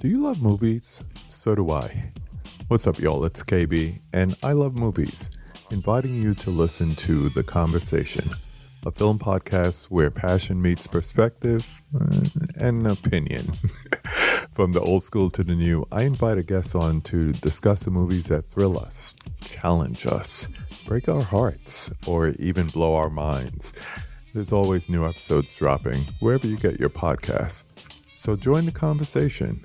Do you love movies? So do I. What's up, y'all? It's KB, and I love movies, inviting you to listen to The Conversation, a film podcast where passion meets perspective and opinion. From the old school to the new, I invite a guest on to discuss the movies that thrill us, challenge us, break our hearts, or even blow our minds. There's always new episodes dropping wherever you get your podcasts. So join the conversation.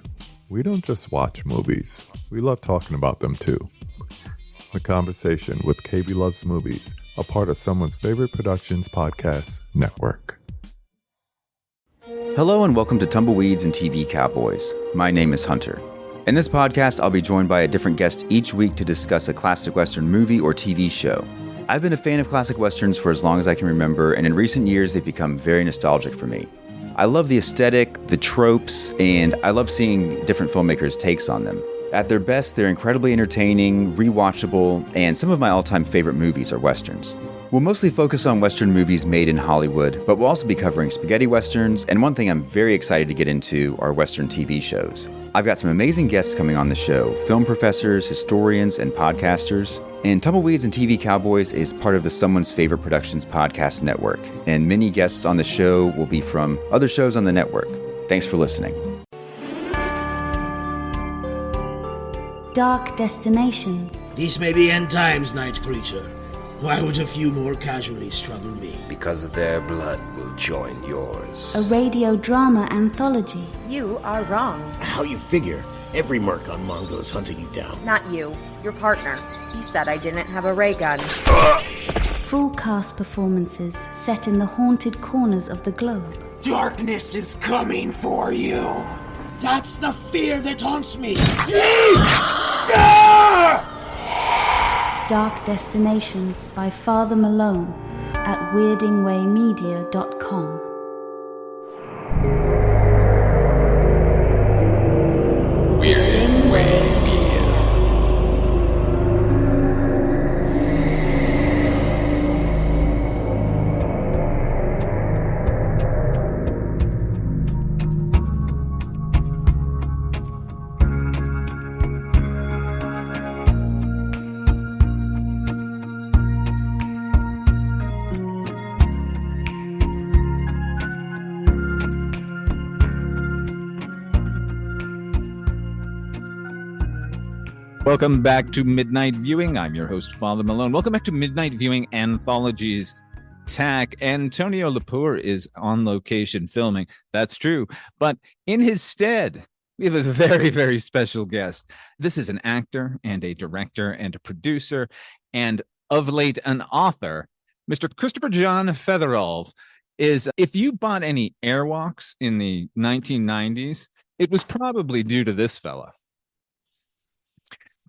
We don't just watch movies. We love talking about them too. The Conversation with KB Loves Movies, a part of Someone's Favorite Productions podcast network. Hello and welcome to Tumbleweeds and TV Cowboys. My name is Hunter. In this podcast, I'll be joined by a different guest each week to discuss a classic Western movie or TV show. I've been a fan of classic Westerns for as long as I can remember, and in recent years, they've become very nostalgic for me. I love the aesthetic, the tropes, and I love seeing different filmmakers' takes on them. At their best, they're incredibly entertaining, rewatchable, and some of my all-time favorite movies are Westerns. We'll mostly focus on Western movies made in Hollywood, but we'll also be covering spaghetti Westerns, and one thing I'm very excited to get into are Western TV shows. I've got some amazing guests coming on the show, film professors, historians, and podcasters. And Tumbleweeds and TV Cowboys is part of the Someone's Favorite Productions podcast network, and many guests on the show will be from other shows on the network. Thanks for listening. Dark Destinations. These may be end times, night creature. Why would a few more casually struggle me? Because their blood will join yours. A radio drama anthology. You are wrong. How you figure? Every merc on Mongo is hunting you down. Not you. Your partner. He said I didn't have a ray gun. Full cast performances set in the haunted corners of the globe. Darkness is coming for you. That's the fear that haunts me. Sleep! Ah! Dark Destinations by Father Malone at weirdingwaymedia.com. Weirding Way Media. Welcome back to Midnight Viewing. I'm your host, Father Malone. Welcome back to Midnight Viewing Anthologies Attack. Antonio Lepore is on location filming. That's true. But in his stead, we have a very, very special guest. This is an actor and a director and a producer and of late an author. Mr. Christopher John Fetherolf is, if you bought any Airwalks in the 1990s, it was probably due to this fella.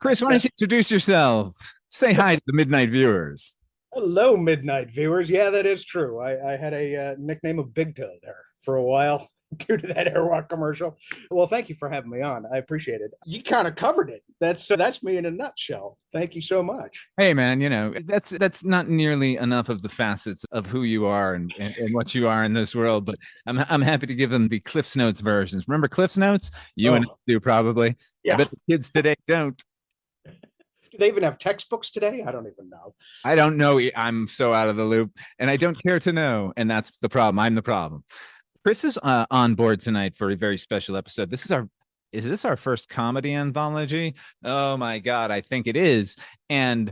Chris, why don't you introduce yourself? Say hi to the Midnight Viewers. Hello, Midnight Viewers. Yeah, that is true. I had a nickname of Big Toe there for a while due to that Airwalk commercial. Well, thank you for having me on. I appreciate it. You kind of covered it. That's me in a nutshell. Thank you so much. Hey, man, you know, that's not nearly enough of the facets of who you are and what you are in this world, but I'm happy to give them the Cliff's Notes versions. Remember Cliff's Notes? You and I do probably. Yeah. I bet the kids today don't. Do they even have textbooks today? I don't even know. I don't know. I'm so out of the loop, and I don't care to know. And that's the problem. I'm the problem. Chris is on board tonight for a very special episode. Is this our first comedy anthology? Oh my God, I think it is. And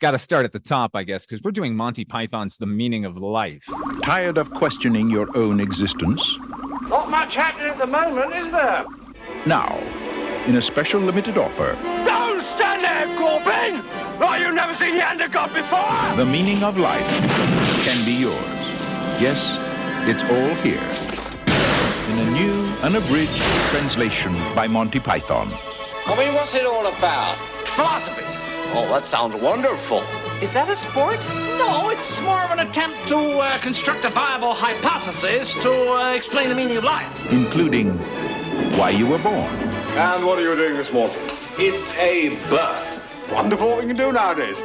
got to start at the top, I guess, because we're doing Monty Python's The Meaning of Life. Tired of questioning your own existence? Not much happening at the moment, is there? Now, in a special limited offer. Don't stand there, Corbin! Oh, you've never seen Yandergod before! The Meaning of Life can be yours. Yes, it's all here. In a new, unabridged translation by Monty Python. I mean, what's it all about? Philosophy. Oh, that sounds wonderful. Is that a sport? No, it's more of an attempt to construct a viable hypothesis to explain the meaning of life. Including why you were born. And what are you doing this morning? It's a birth. Wonderful what we can do nowadays.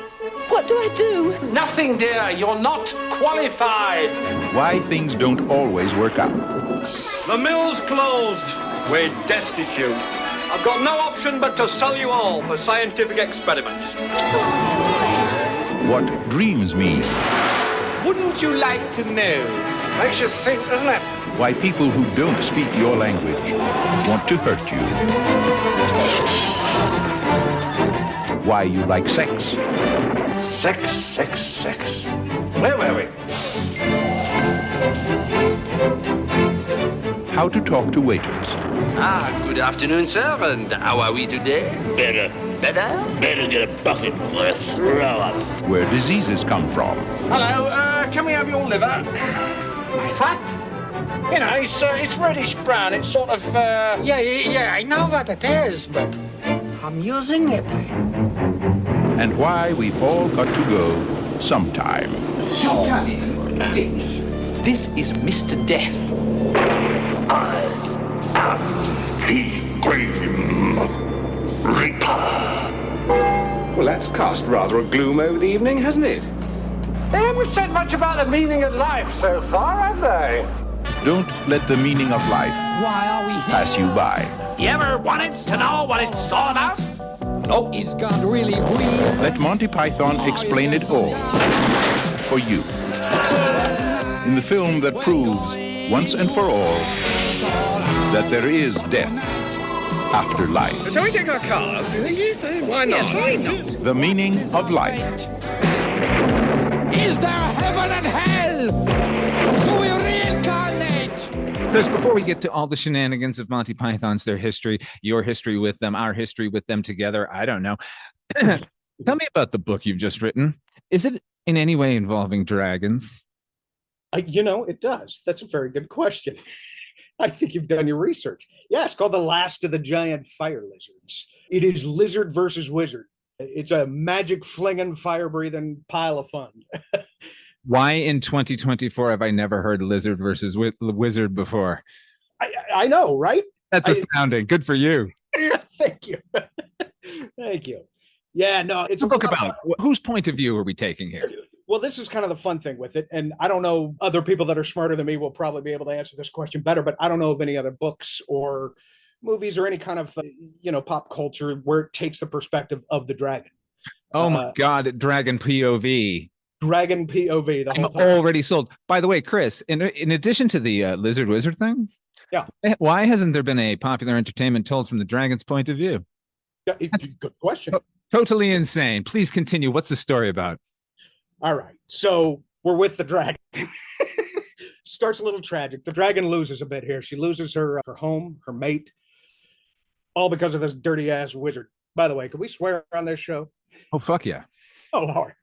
What do I do? Nothing, dear. You're not qualified. Why things don't always work out. The mill's closed. We're destitute. I've got no option but to sell you all for scientific experiments. What dreams mean. Wouldn't you like to know? Makes you think, doesn't it? Why people who don't speak your language want to hurt you. Why you like sex. Sex. Where were we? How to talk to waiters. Good afternoon, sir, and how are we today? Better get a bucket or a throw up. Where diseases come from. Hello, can we have your liver? My fat? You know, it's reddish brown. It's sort of, Yeah, I know what it is, but I'm using it. And why we've all got to go sometime. This is Mr. Death. I am the Grim Reaper. Well, that's cast rather a gloom over the evening, hasn't it? They haven't said much about the meaning of life so far, have they? Don't let the meaning of life pass you by. You ever wanted to know what it's all about? Nope. Is God really real? Let Monty Python explain it all for you. In the film that proves, once and for all, that there is death after life. Shall we take our cars? Why not? Yes, why not? The meaning of life. Is there heaven and hell? Do we reincarnate? Chris, before we get to all the shenanigans of Monty Python's, their history, your history with them, our history with them together, I don't know. Tell me about the book you've just written. Is it in any way involving dragons? It does. That's a very good question. I think you've done your research. Yeah, it's called The Last of the Giant Fire Lizards. It is lizard versus wizard. It's a magic flinging, fire breathing pile of fun. Why in 2024 have I never heard lizard versus wizard before? I know, right? That's astounding. Good for you. Thank you. Thank you. Yeah, no, it's a book about whose point of view are we taking here? Well, this is kind of the fun thing with it. And I don't know, other people that are smarter than me will probably be able to answer this question better, but I don't know of any other books or movies or any kind of, pop culture where it takes the perspective of the dragon. Oh my God, Dragon POV. Dragon POV. The whole I'm time. already sold. By the way, Chris, in addition to the lizard wizard thing, yeah, why hasn't there been a popular entertainment told from the dragon's point of view? Good question. Totally insane. Please continue. What's the story about? All right. So we're with the dragon. Starts a little tragic. The dragon loses a bit here. She loses her home, her mate, all because of this dirty ass wizard. By the way, can we swear on this show? Oh, fuck yeah. Oh, Lord.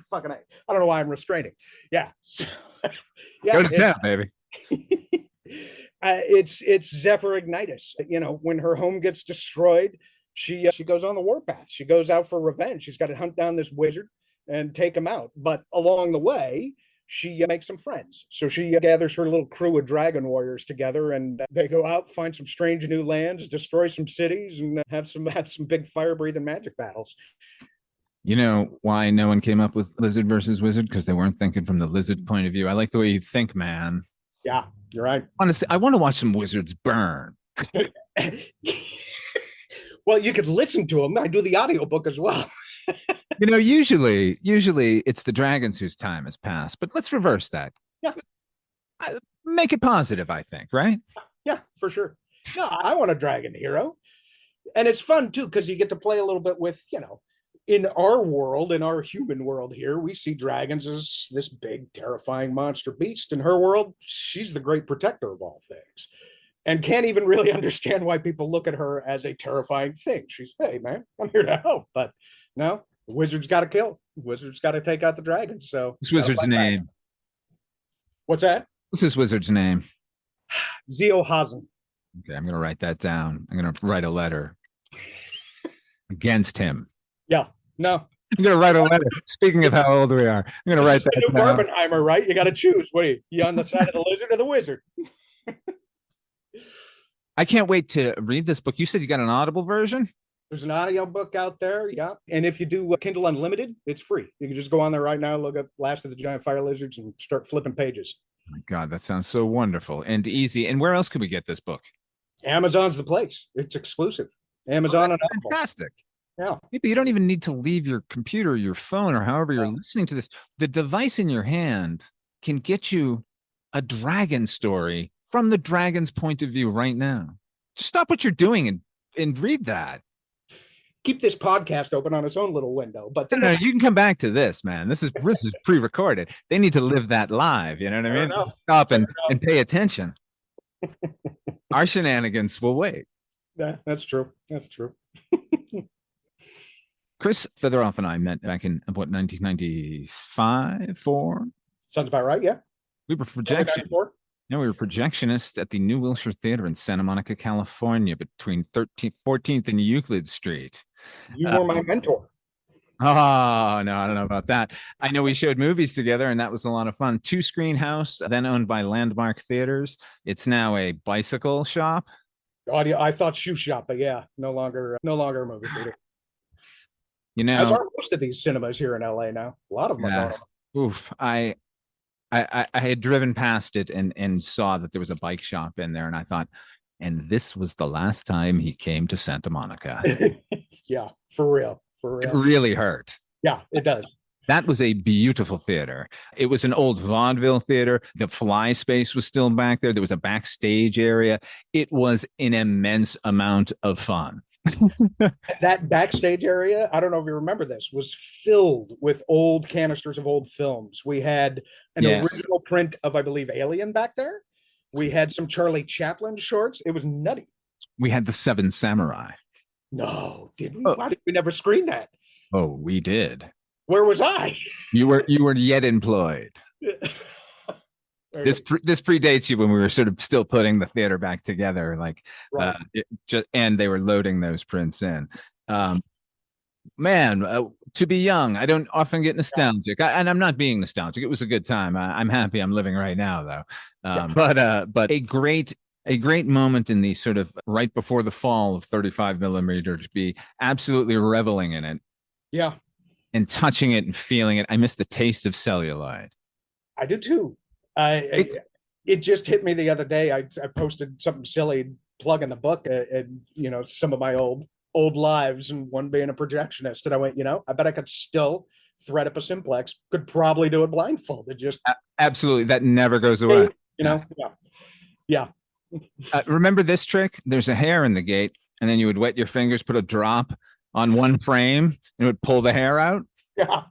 Fucking I don't know why I'm restraining. Yeah. Yeah. Go to town, baby. It's Zephyr Ignitus. When her home gets destroyed, she goes on the warpath. She goes out for revenge. She's got to hunt down this wizard and take him out. But along the way, she makes some friends. So she gathers her little crew of dragon warriors together, and they go out, find some strange new lands, destroy some cities, and have some big fire-breathing magic battles. You know why no one came up with lizard versus wizard? Because they weren't thinking from the lizard point of view. I like the way you think, man. Yeah, you're right. Honestly, I want to watch some wizards burn. Well, you could listen to them. I do the audiobook as well. Usually it's the dragons whose time has passed, but let's reverse that. Yeah. Make it positive, I think, right? Yeah, for sure. No, I want a dragon hero. And it's fun too, because you get to play a little bit with, in our world, in our human world here, we see dragons as this big, terrifying monster beast. In her world, she's the great protector of all things. And can't even really understand why people look at her as a terrifying thing. She's, hey, man, I'm here to help. But no, the wizard's got to kill. The wizard's got to take out the dragon. So this wizard's name. Back. What's that? What's this wizard's name? Zeohazen. Okay, I'm going to write that down. I'm going to write a letter against him. Yeah, no. I'm going to write a letter. Speaking of how old we are, I'm going to write that down. Barbenheimer, right? You got to choose. What are you on the side of the lizard or the wizard? I can't wait to read this book. You said you got an Audible version? There's an audio book out there, yeah. And if you do Kindle Unlimited, it's free. You can just go on there right now, look up Last of the Giant Fire Lizards, and start flipping pages. Oh my God, that sounds so wonderful and easy. And where else can we get this book? Amazon's the place. It's exclusive. Amazon and Apple. Fantastic. Yeah. Maybe you don't even need to leave your computer, your phone, or however you're listening to this. The device in your hand can get you a dragon story from the dragon's point of view right now. Just stop what you're doing and read that. Keep this podcast open on its own little window, but no, you can come back to this, man. This is pre-recorded. They need to live that live. You know what I mean? Stop and pay attention. Our shenanigans will wait. Yeah, that's true. That's true. Chris Fetherolf and I met back in, 1995, 4? Sounds about right, yeah. We were we were projectionists at the New Wilshire Theater in Santa Monica, California, between 14th and Euclid Street. You were my mentor. Oh, no, I don't know about that. I know we showed movies together, and that was a lot of fun. 2-screen house, then owned by Landmark Theaters. It's now a bicycle shop. Audio. I thought shoe shop, but yeah, no longer a movie theater. You know, as are most of these cinemas here in LA now. A lot of them are gone. Oof. I had driven past it and saw that there was a bike shop in there, and I thought, and this was the last time he came to Santa Monica. Yeah, for real. It really hurt. Yeah, it does. That was a beautiful theater. It was an old vaudeville theater. The fly space was still back there. There was a backstage area. It was an immense amount of fun. That backstage area, I don't know if you remember this, was filled with old canisters of old films. We had an original print of, I believe, Alien back there. We had some Charlie Chaplin shorts. It was nutty. We had the Seven Samurai. No, did we? Why did we never screen that? Oh, we did. Where was I? You were yet employed. This predates you when we were sort of still putting the theater back together, like, right. And they were loading those prints in. To be young, I don't often get nostalgic, and I'm not being nostalgic. It was a good time. I'm happy I'm living right now, though. But a great moment in the sort of right before the fall of 35 millimeter to be absolutely reveling in it. Yeah. And touching it and feeling it. I miss the taste of celluloid. I do too. It just hit me the other day. I posted something silly, plugging the book, and some of my old lives, and one being a projectionist. And I went, I bet I could still thread up a simplex. Could probably do it blindfolded. Just absolutely, that never goes away. Yeah. Remember this trick? There's a hair in the gate, and then you would wet your fingers, put a drop on one frame, and it would pull the hair out. Yeah.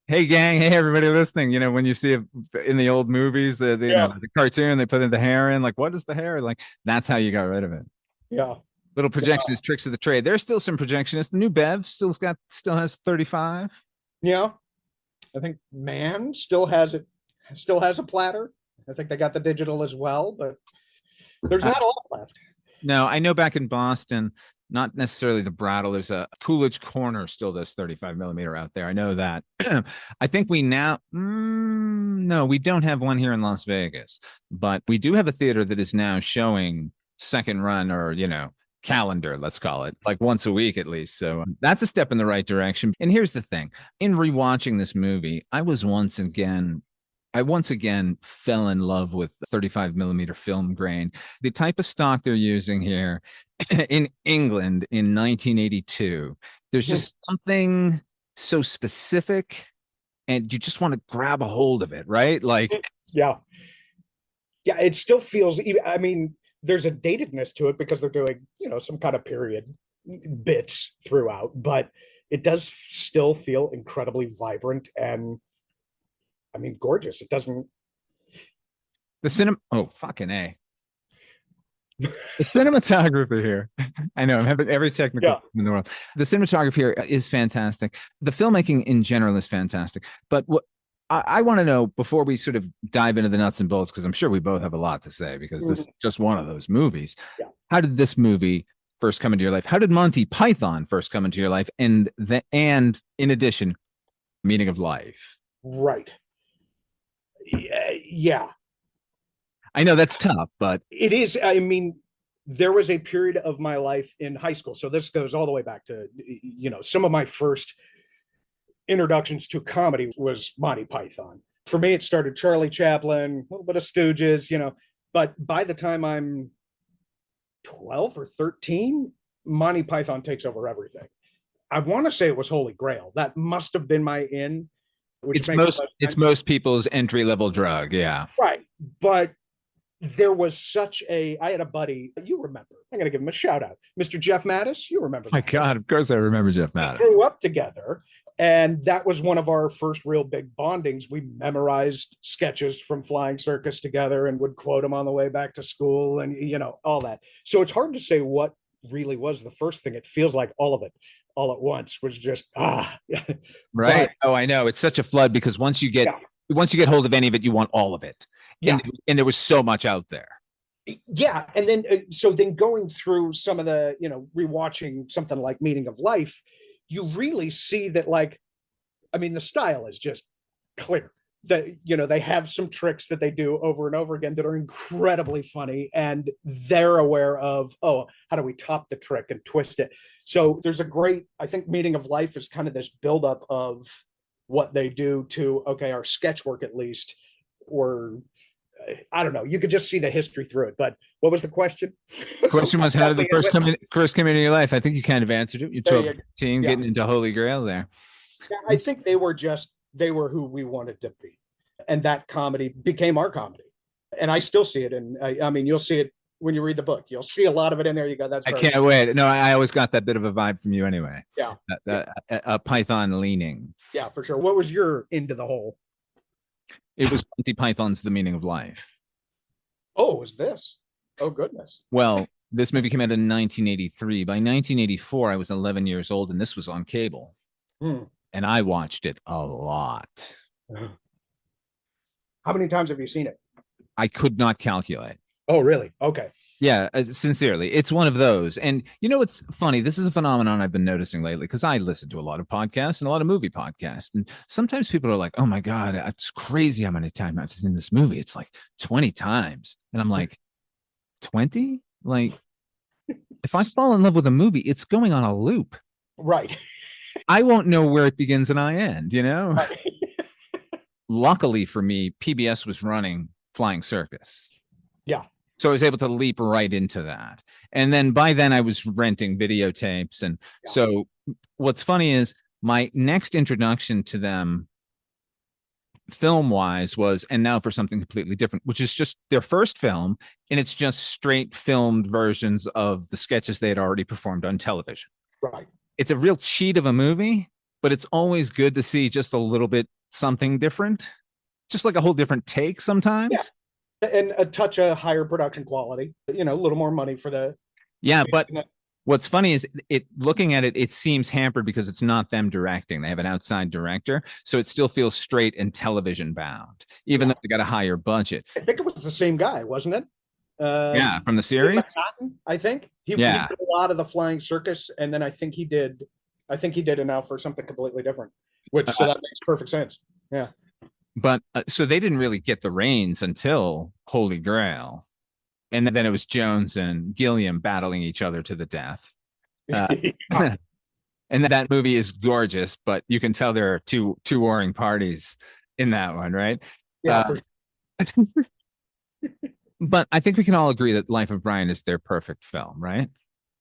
Hey gang, hey everybody listening. When you see it in the old movies, the cartoon, they put in the hair in, like, what is the hair? Like, that's how you got rid of it. Yeah. Little projectionist tricks of the trade. There's still some projectionists. The new Bev still has 35. Yeah. I think Man still has it, still has a platter. I think they got the digital as well, but there's not a lot left. No, I know back in Boston, not necessarily the Brattle. There's a Coolidge Corner still does 35 millimeter out there. I know that. I think we now, no, we don't have one here in Las Vegas, but we do have a theater that is now showing second run, or, calendar, let's call it, like once a week at least. So that's a step in the right direction. And here's the thing. In rewatching this movie, I once again fell in love with 35 millimeter film grain. The type of stock they're using here in England in 1982, there's just something so specific, and you just want to grab a hold of it, right? Like, yeah, it still feels, I mean, there's a datedness to it because they're doing, some kind of period bits throughout, but it does still feel incredibly vibrant and, I mean, gorgeous. It doesn't. The cinema. Oh, fucking A. The cinematography here. I know I'm having every technical in the world. The cinematography here is fantastic. The filmmaking in general is fantastic. But what I want to know before we sort of dive into the nuts and bolts, because I'm sure we both have a lot to say, because this is just one of those movies. Yeah. How did this movie first come into your life? How did Monty Python first come into your life? And in addition, meaning of life. Right. Yeah. I know that's tough, but it is. I mean, there was a period of my life in high school. So this goes all the way back to, some of my first introductions to comedy was Monty Python. For me, it started Charlie Chaplin, a little bit of Stooges, but by the time I'm 12 or 13, Monty Python takes over everything. I want to say it was Holy Grail. That must have been my in. Which it's most people's entry level drug. Yeah. Right. But there was I had a buddy, you remember, I'm going to give him a shout out. Mr. Jeff Mattis, you remember. My God, of course I remember Jeff Mattis. We grew up together. And that was one of our first real big bondings. We memorized sketches from Flying Circus together and would quote them on the way back to school and, all that. So it's hard to say what really was the first thing. It feels like all of it all at once was just, Right. But, I know. It's such a flood because once you get hold of any of it, you want all of it. Yeah. And there was so much out there. Yeah. And then, then going through some of the, rewatching something like Meaning of Life, you really see that, the style is just clear. That, they have some tricks that they do over and over again that are incredibly funny, and they're aware of, how do we top the trick and twist it? So there's I think Meaning of Life is kind of this buildup of what they do to, our sketch work at least, or I don't know. You could just see the history through it. But what was the question? The question was, how did the first come into your life? I think you kind of answered it. You're 12, getting into Holy Grail there. Yeah, I think they were who we wanted to be. And that comedy became our comedy. And I still see it. And you'll see it when you read the book. You'll see a lot of it in there. You go, that's I can't wait. No, I always got that bit of a vibe from you anyway. Yeah. A Python leaning. Yeah, for sure. What was your into the whole? It was Monty Python's The Meaning of Life. Oh, it was this? Oh, goodness. Well, this movie came out in 1983. By 1984, I was 11 years old, and this was on cable. And I watched it a lot. How many times have you seen it? I could not calculate. Oh, really? Okay. Yeah, sincerely. It's one of those. And it's funny. This is a phenomenon I've been noticing lately because I listen to a lot of podcasts and a lot of movie podcasts. And sometimes people are like, oh my God, it's crazy how many times I've seen this movie. It's like 20 times. And I'm like, 20? Like, if I fall in love with a movie, it's going on a loop. Right. I won't know where it begins and I end, Right. Luckily for me, PBS was running Flying Circus. Yeah. So I was able to leap right into that. And then by then I was renting videotapes. And so what's funny is my next introduction to them film wise was, and now for something completely different, which is just their first film. And it's just straight filmed versions of the sketches they had already performed on television. Right. It's a real cheat of a movie, but it's always good to see just a little bit something different, just like a whole different take sometimes. Yeah. And a touch of higher production quality, a little more money for the. Yeah, but what's funny is looking at it, it seems hampered because it's not them directing. They have an outside director. So it still feels straight and television bound, even though they got a higher budget. I think it was the same guy, wasn't it? Yeah, from the series. I think he did a lot of the Flying Circus, and then I think he did it now for something completely different, which so that makes perfect sense. Yeah. But so they didn't really get the reins until Holy Grail. And then it was Jones and Gilliam battling each other to the death. And that movie is gorgeous, but you can tell there are two warring parties in that one, right? Yeah. But I think we can all agree that Life of Brian is their perfect film, right?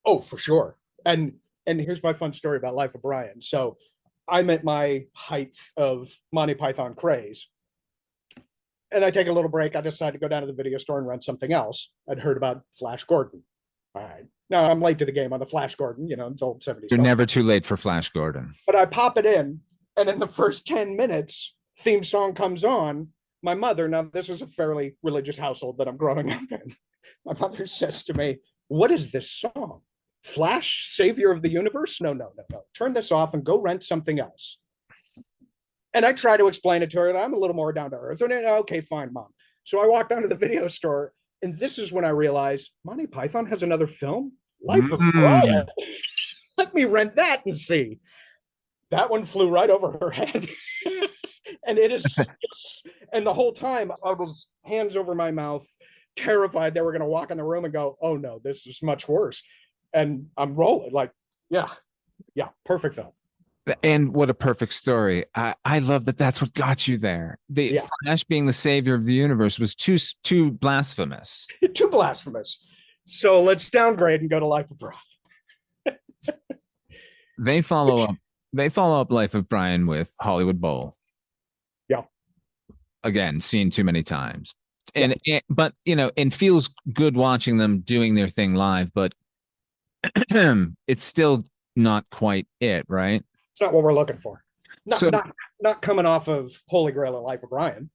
Oh, for sure. And here's my fun story about Life of Brian. So I'm at my height of Monty Python craze. And I take a little break. I decide to go down to the video store and rent something else. I'd heard about Flash Gordon. All right. Now I'm late to the game on the Flash Gordon, it's old 70s. You're never too late for Flash Gordon. But I pop it in, and in the first 10 minutes, theme song comes on. My mother, now this is a fairly religious household that I'm growing up in. My mother says to me, "What is this song? Flash, Savior of the Universe? No. Turn this off and go rent something else." And I try to explain it to her, and I'm a little more down to earth. And okay, fine, Mom. So I walked down to the video store, and this is when I realized Monty Python has another film, Life of Brian. Let me rent that and see. That one flew right over her head. And it is, and the whole time I was hands over my mouth, terrified they were going to walk in the room and go, "Oh no, this is much worse." And I'm rolling like, yeah, perfect film. And what a perfect story. I love that that's what got you there. The Flash being the savior of the universe was too blasphemous. Too blasphemous. So let's downgrade and go to Life of Brian. They follow up Life of Brian with Hollywood Bowl. Yeah. Again, seen too many times. But and feels good watching them doing their thing live, but it's still not quite it, right? It's not what we're looking for. Not coming off of Holy Grail and Life of Brian.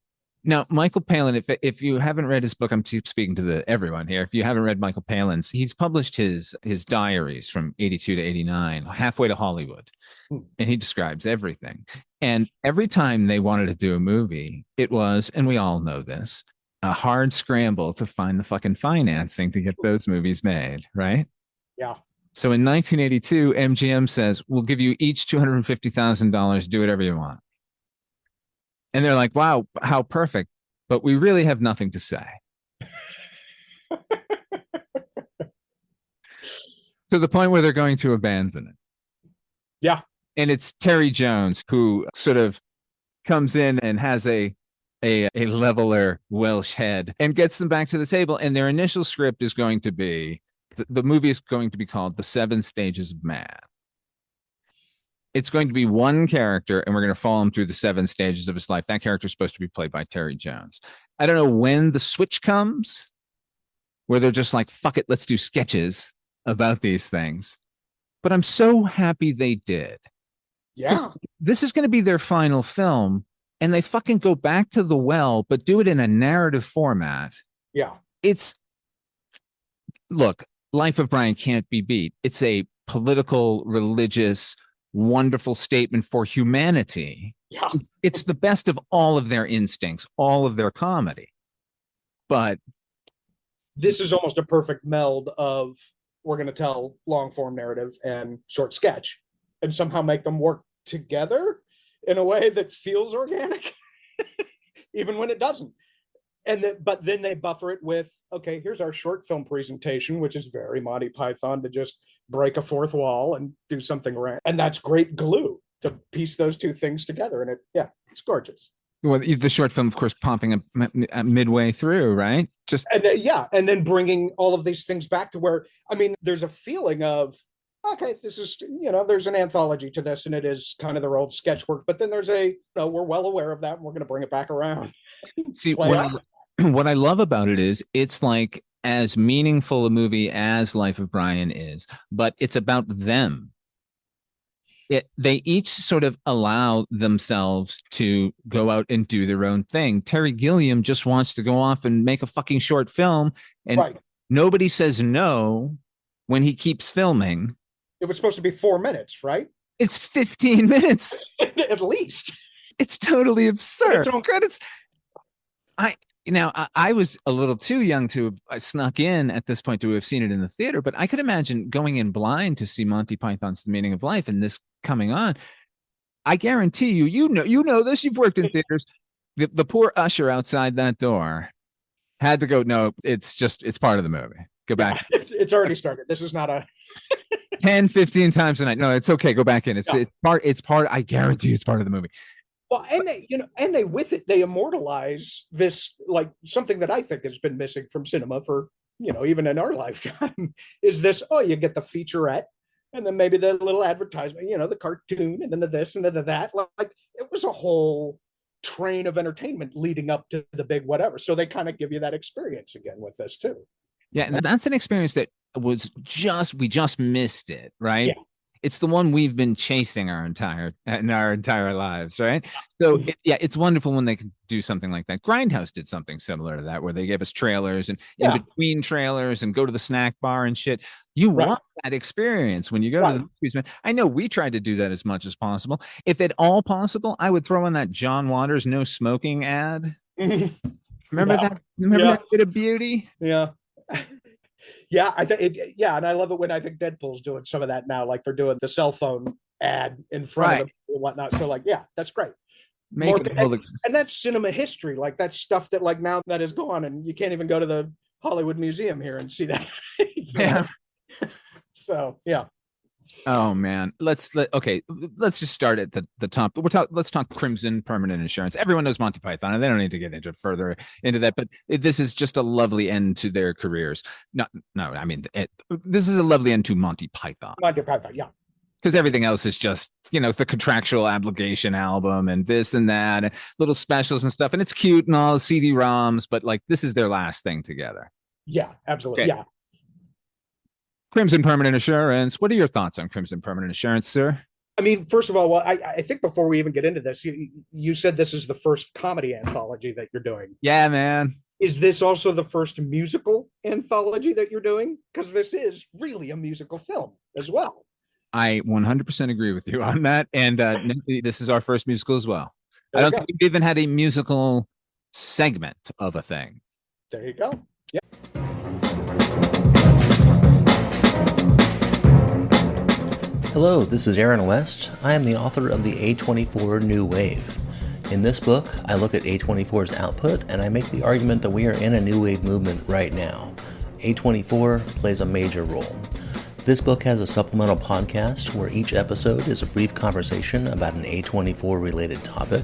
Now, Michael Palin, if you haven't read his book, I'm speaking to everyone here. If you haven't read Michael Palin's, he's published his diaries from 82 to 89, halfway to Hollywood. And he describes everything. And every time they wanted to do a movie, it was, and we all know this, a hard scramble to find the fucking financing to get those movies made, right? Yeah. So in 1982, MGM says, we'll give you each $250,000, do whatever you want. And they're like, wow, how perfect. But we really have nothing to say. To the point where they're going to abandon it. Yeah. And it's Terry Jones who sort of comes in and has a leveler Welsh head and gets them back to the table. And their initial script is going to be, the movie is going to be called The 7 Stages of Man. It's going to be one character, and we're going to follow him through the 7 stages of his life. That character is supposed to be played by Terry Jones. I don't know when the switch comes, where they're just like, fuck it, let's do sketches about these things. But I'm so happy they did. Yeah. This is going to be their final film, and they fucking go back to the well, but do it in a narrative format. Yeah. Look, Life of Brian can't be beat. It's a political, religious, wonderful statement for humanity. Yeah. It's the best of all of their instincts, all of their comedy. But this is almost a perfect meld of, we're going to tell long form narrative and short sketch and somehow make them work together in a way that feels organic, even when it doesn't. But then they buffer it with, okay, here's our short film presentation, which is very Monty Python, to just break a fourth wall and do something right. And that's great glue to piece those two things together. And it's gorgeous. Well, the short film, of course, popping up midway through, right? And then bringing all of these things back to where, I mean, there's a feeling of, okay, this is, there's an anthology to this, and it is kind of their old sketch work. But then there's we're well aware of that, and we're going to bring it back around. See, what I love about it is it's like as meaningful a movie as Life of Brian is, but it's about them. They each sort of allow themselves to go out and do their own thing. Terry Gilliam just wants to go off and make a fucking short film, and nobody says no when he keeps filming. It was supposed to be 4 minutes, right? It's 15 minutes. At least. It's totally absurd. Credits. I was a little too young to have snuck in at this point to have seen it in the theater, but I could imagine going in blind to see Monty Python's The Meaning of Life and this coming on. I guarantee you know this, you've worked in theaters. The poor usher outside that door had to go, no, it's part of the movie. Go back. It's already started. This is not a 10, 15 times a night. No, it's okay. Go back in. It's part. I guarantee it's part of the movie. Well, and they with it, they immortalize this, like something that I think has been missing from cinema for, even in our lifetime, is this, you get the featurette, and then maybe the little advertisement, the cartoon, and then the this and then the that. Like, it was a whole train of entertainment leading up to the big whatever. So they kind of give you that experience again with this too. Yeah, and that's an experience that we just missed it, right? Yeah. It's the one we've been chasing our entire lives, right? So it's wonderful when they can do something like that. Grindhouse did something similar to that, where they gave us trailers and in between trailers and go to the snack bar and shit. You want that experience when you go to the movies, man. I know we tried to do that as much as possible. If at all possible, I would throw in that John Waters no smoking ad. Remember that? Remember that bit of beauty? Yeah. Yeah, and I love it when I think Deadpool's doing some of that now, like they're doing the cell phone ad in front of them and whatnot. So, that's great. And that's cinema history. Like, that's stuff that, like, now that is gone, and you can't even go to the Hollywood Museum here and see that. So, yeah. Oh man, let's just start at the top. Let's talk Crimson Permanent Insurance. Everyone knows Monty Python, and they don't need to get into further into that. But this is just a lovely end to their careers. This is a lovely end to Monty Python. Monty Python, yeah. Because everything else is just, the contractual obligation album and this and that, and little specials and stuff. And it's cute and all, CD-ROMs, but like this is their last thing together. Yeah, absolutely. Okay. Yeah. Crimson Permanent Assurance. What are your thoughts on Crimson Permanent Assurance, sir? I mean, first of all, I think before we even get into this, you said this is the first comedy anthology that you're doing. Yeah, man. Is this also the first musical anthology that you're doing? Because this is really a musical film as well. I 100% agree with you on that. And this is our first musical as well. I don't think we've even had a musical segment of a thing. There you go. Yeah. Hello, this is Aaron West. I am the author of the A24 New Wave. In this book, I look at A24's output and I make the argument that we are in a new wave movement right now. A24 plays a major role. This book has a supplemental podcast where each episode is a brief conversation about an A24 related topic,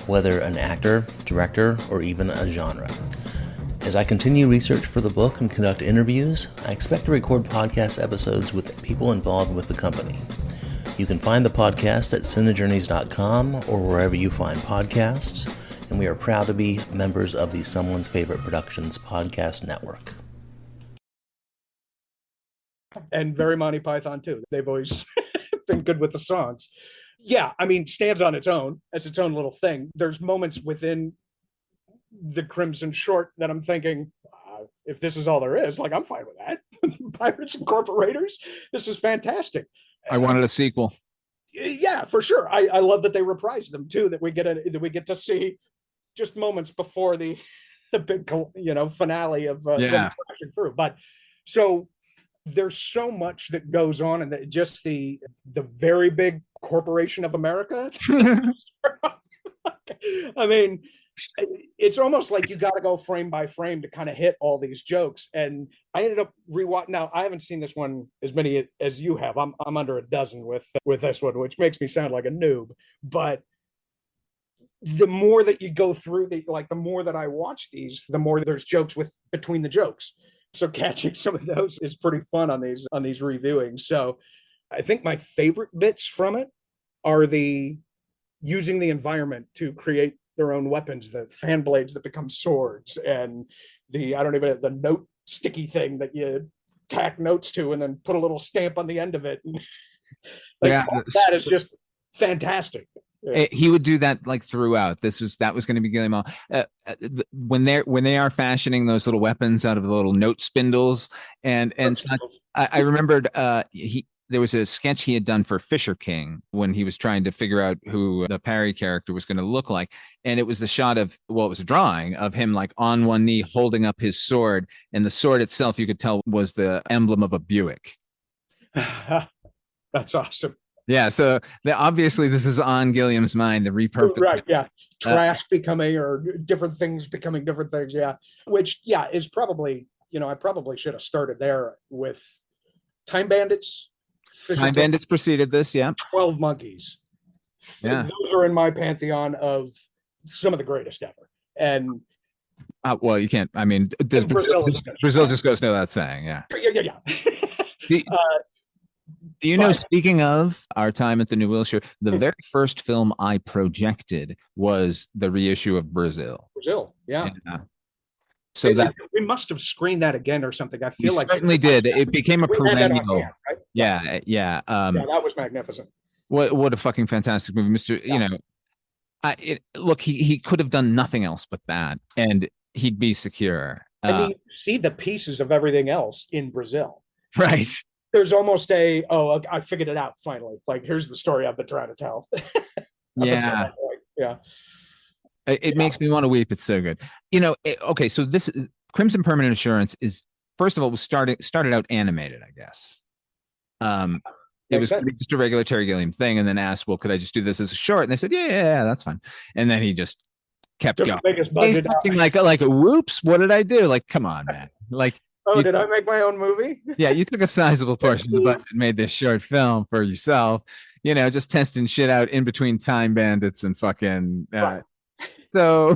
whether an actor, director, or even a genre. As I continue research for the book and conduct interviews, I expect to record podcast episodes with people involved with the company. You can find the podcast at cinejourneys.com or wherever you find podcasts, and we are proud to be members of the Someone's Favorite Productions podcast network. And very Monty Python too. They've always been good with the songs. Yeah, I mean, stands on its own as its own little thing. There's moments within the Crimson Short that I'm thinking, if this is all there is, like, I'm fine with that. Pirates and Corporators, this is fantastic. I wanted a sequel. Yeah, for sure. I love that they reprise them too. That we get to see just moments before the big finale of them crashing through. But so there's so much that goes on, and just the very big corporation of America. I mean, it's almost like you got to go frame by frame to kind of hit all these jokes. And I ended up rewatching. Now, I haven't seen this one as many as you have. I'm under a dozen with this one, which makes me sound like a noob. But the more that you go through, the more that I watch these, the more there's jokes between the jokes. So catching some of those is pretty fun on these reviewings. So I think my favorite bits from it are using the environment to create their own weapons, the fan blades that become swords, and the note sticky thing that you tack notes to and then put a little stamp on the end of it. That is just fantastic. Yeah. He would do that like throughout. That was going to be Gilliam. When they are fashioning those little weapons out of the little note spindles and such, I remembered there was a sketch he had done for Fisher King when he was trying to figure out who the Parry character was going to look like, and it was the shot of, well, it was a drawing of him like on one knee holding up his sword, and the sword itself you could tell was the emblem of a Buick. That's awesome. Yeah, so obviously this is on Gilliam's mind, the repurpose. Right, yeah. Trash becoming, or different things becoming different things, yeah. Which, yeah, is probably, I probably should have started there with Time Bandits. Time Bandits preceded this, yeah. 12 Monkeys. Yeah. Those are in my pantheon of some of the greatest ever. And well, you can't, I mean, Brazil just goes no without saying, yeah. Yeah. Do you know, speaking of our time at the New Wheel Show, the very first film I projected was the reissue of Brazil. Yeah. So that we must have screened that again or something. I feel like certainly did. It became a perennial. Hand, right? Yeah. Yeah, that was magnificent. What a fucking fantastic movie, Mr. Yeah. Look, he could have done nothing else but that, and he'd be secure. I mean, see the pieces of everything else in Brazil, right? There's almost I figured it out finally. Like, here's the story I've been trying to tell. Yeah. Yeah. It makes me want to weep. It's so good. Okay, so this Crimson Permanent Assurance is, first of all, was started out animated, I guess. It was just a regular Terry Gilliam thing, and then asked, well, could I just do this as a short? And they said, yeah, that's fine. And then he just kept going. Something like, whoops, what did I do? Like, come on, man. Like, did I make my own movie? Yeah, you took a sizable portion of the budget and made this short film for yourself, just testing shit out in between Time Bandits and fucking right. So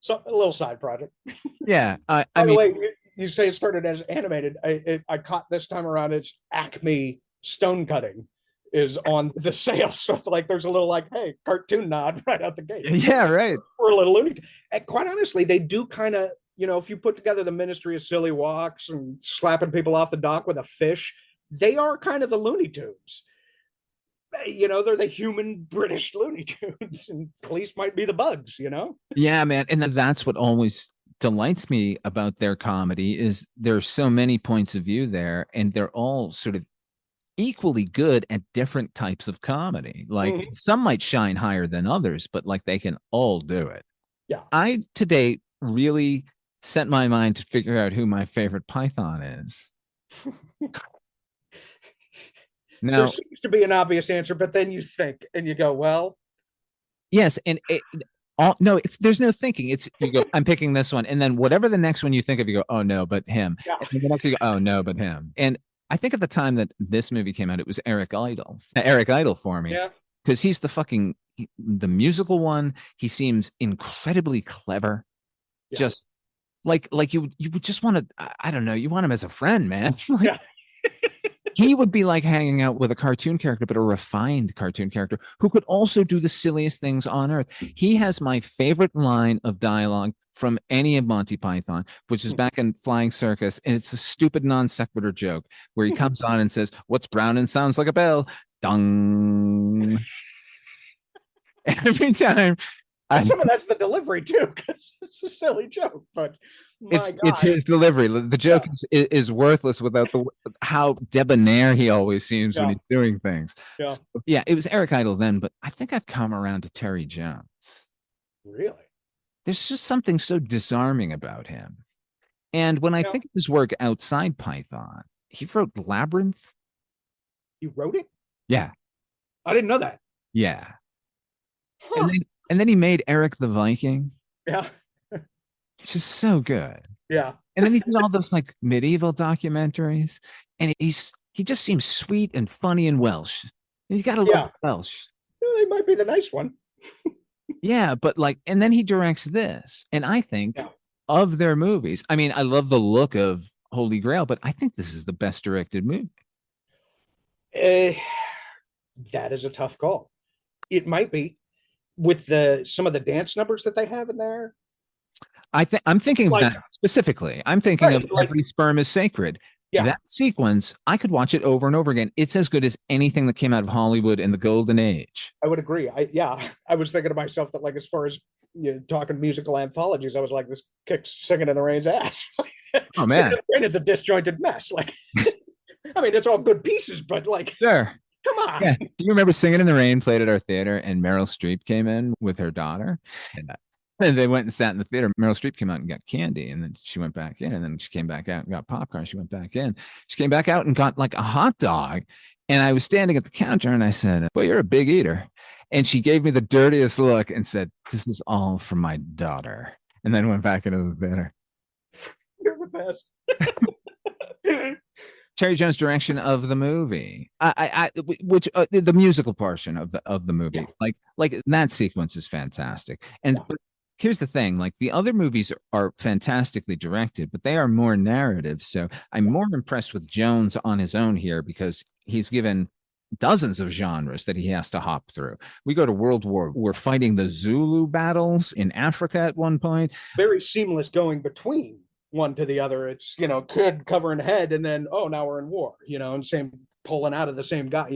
a little side project. Yeah. By the way, you say it started as animated. I caught this time around it's Acme stone cutting is on the sale. So like there's a little like, hey, cartoon nod right out the gate. Yeah, right. We're a little Looney Tunes. And quite honestly, they do kind of, if you put together the Ministry of Silly Walks and slapping people off the dock with a fish, they are kind of the Looney Tunes. They're the human British Looney Tunes, and Cleese might be the Bugs, Yeah, man. And that's what always delights me about their comedy is there's so many points of view there, and they're all sort of equally good at different types of comedy. Like some might shine higher than others, but like they can all do it. Yeah. I today really set my mind to figure out who my favorite Python is. Now, there seems to be an obvious answer, but then you think and you go, well, yes, and there's no thinking. It's you go, I'm picking this one, and then whatever the next one you think of, you go, oh no, but him. Yeah. And the next you go, oh no, but him. And I think at the time that this movie came out, it was Eric Idle for me. Yeah. Because he's the musical one. He seems incredibly clever. Yeah. Just like you would just want to, I don't know, you want him as a friend, man. Like, yeah. He would be like hanging out with a cartoon character, but a refined cartoon character who could also do the silliest things on earth. He has my favorite line of dialogue from any of Monty Python, which is back in Flying Circus. And it's a stupid non sequitur joke where he comes on and says, "What's brown and sounds like a bell? Dung." Every time. Some of that's the delivery too, because it's a silly joke, but it's his delivery. The joke is worthless without how debonair he always seems when he's doing things. Yeah. So, yeah, it was Eric Idle then, but I think I've come around to Terry Jones. Really? There's just something so disarming about him. And when I think of his work outside Python, he wrote Labyrinth. He wrote it? Yeah. I didn't know that. Yeah. Huh. And then he made Eric the Viking. Yeah. Which is so good. Yeah. And then he did all those like medieval documentaries. And he just seems sweet and funny and Welsh. And you got to love Welsh. Yeah, they might be the nice one. Yeah, but and then he directs this. And I think of their movies, I mean, I love the look of Holy Grail, but I think this is the best directed movie. That is a tough call. It might be. With some of the dance numbers that they have in there, I'm thinking of that specifically. I'm thinking of Every Sperm is Sacred. Yeah. That sequence, I could watch it over and over again. It's as good as anything that came out of Hollywood in the golden age. I would agree. I was thinking to myself that, like, as far as talking musical anthologies, I was like, this kicks Singing in the Rain's ass. Oh man, Singing in the Rain is a disjointed mess. Like, I mean, it's all good pieces, but like, sure. Come on. Yeah. Do you remember Singing in the Rain played at our theater and Meryl Streep came in with her daughter? And they went and sat in the theater. Meryl Streep came out and got candy, and then she went back in, and then she came back out and got popcorn. She went back in. She came back out and got like a hot dog. And I was standing at the counter and I said, "Well, you're a big eater." And she gave me the dirtiest look and said, "This is all for my daughter." And then went back into the theater. You're the best. Terry Jones' direction of the movie, the musical portion of the movie, like that sequence is fantastic. And here's the thing: like the other movies are fantastically directed, but they are more narrative. So I'm more impressed with Jones on his own here because he's given dozens of genres that he has to hop through. We go to World War. We're fighting the Zulu battles in Africa at one point. Very seamless going between one to the other. It's kid covering head and then now we're in war, and same pulling out of the same guy,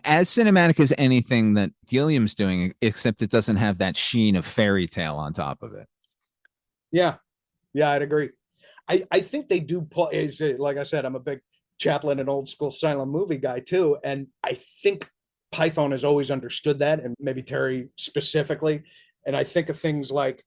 as cinematic as anything that Gilliam's doing, except it doesn't have that sheen of fairy tale on top of it. Yeah I'd agree. I think they do pull, like I said, I'm a big Chapman and old school silent movie guy too, and I think Python has always understood that, and maybe Terry specifically. And I think of things like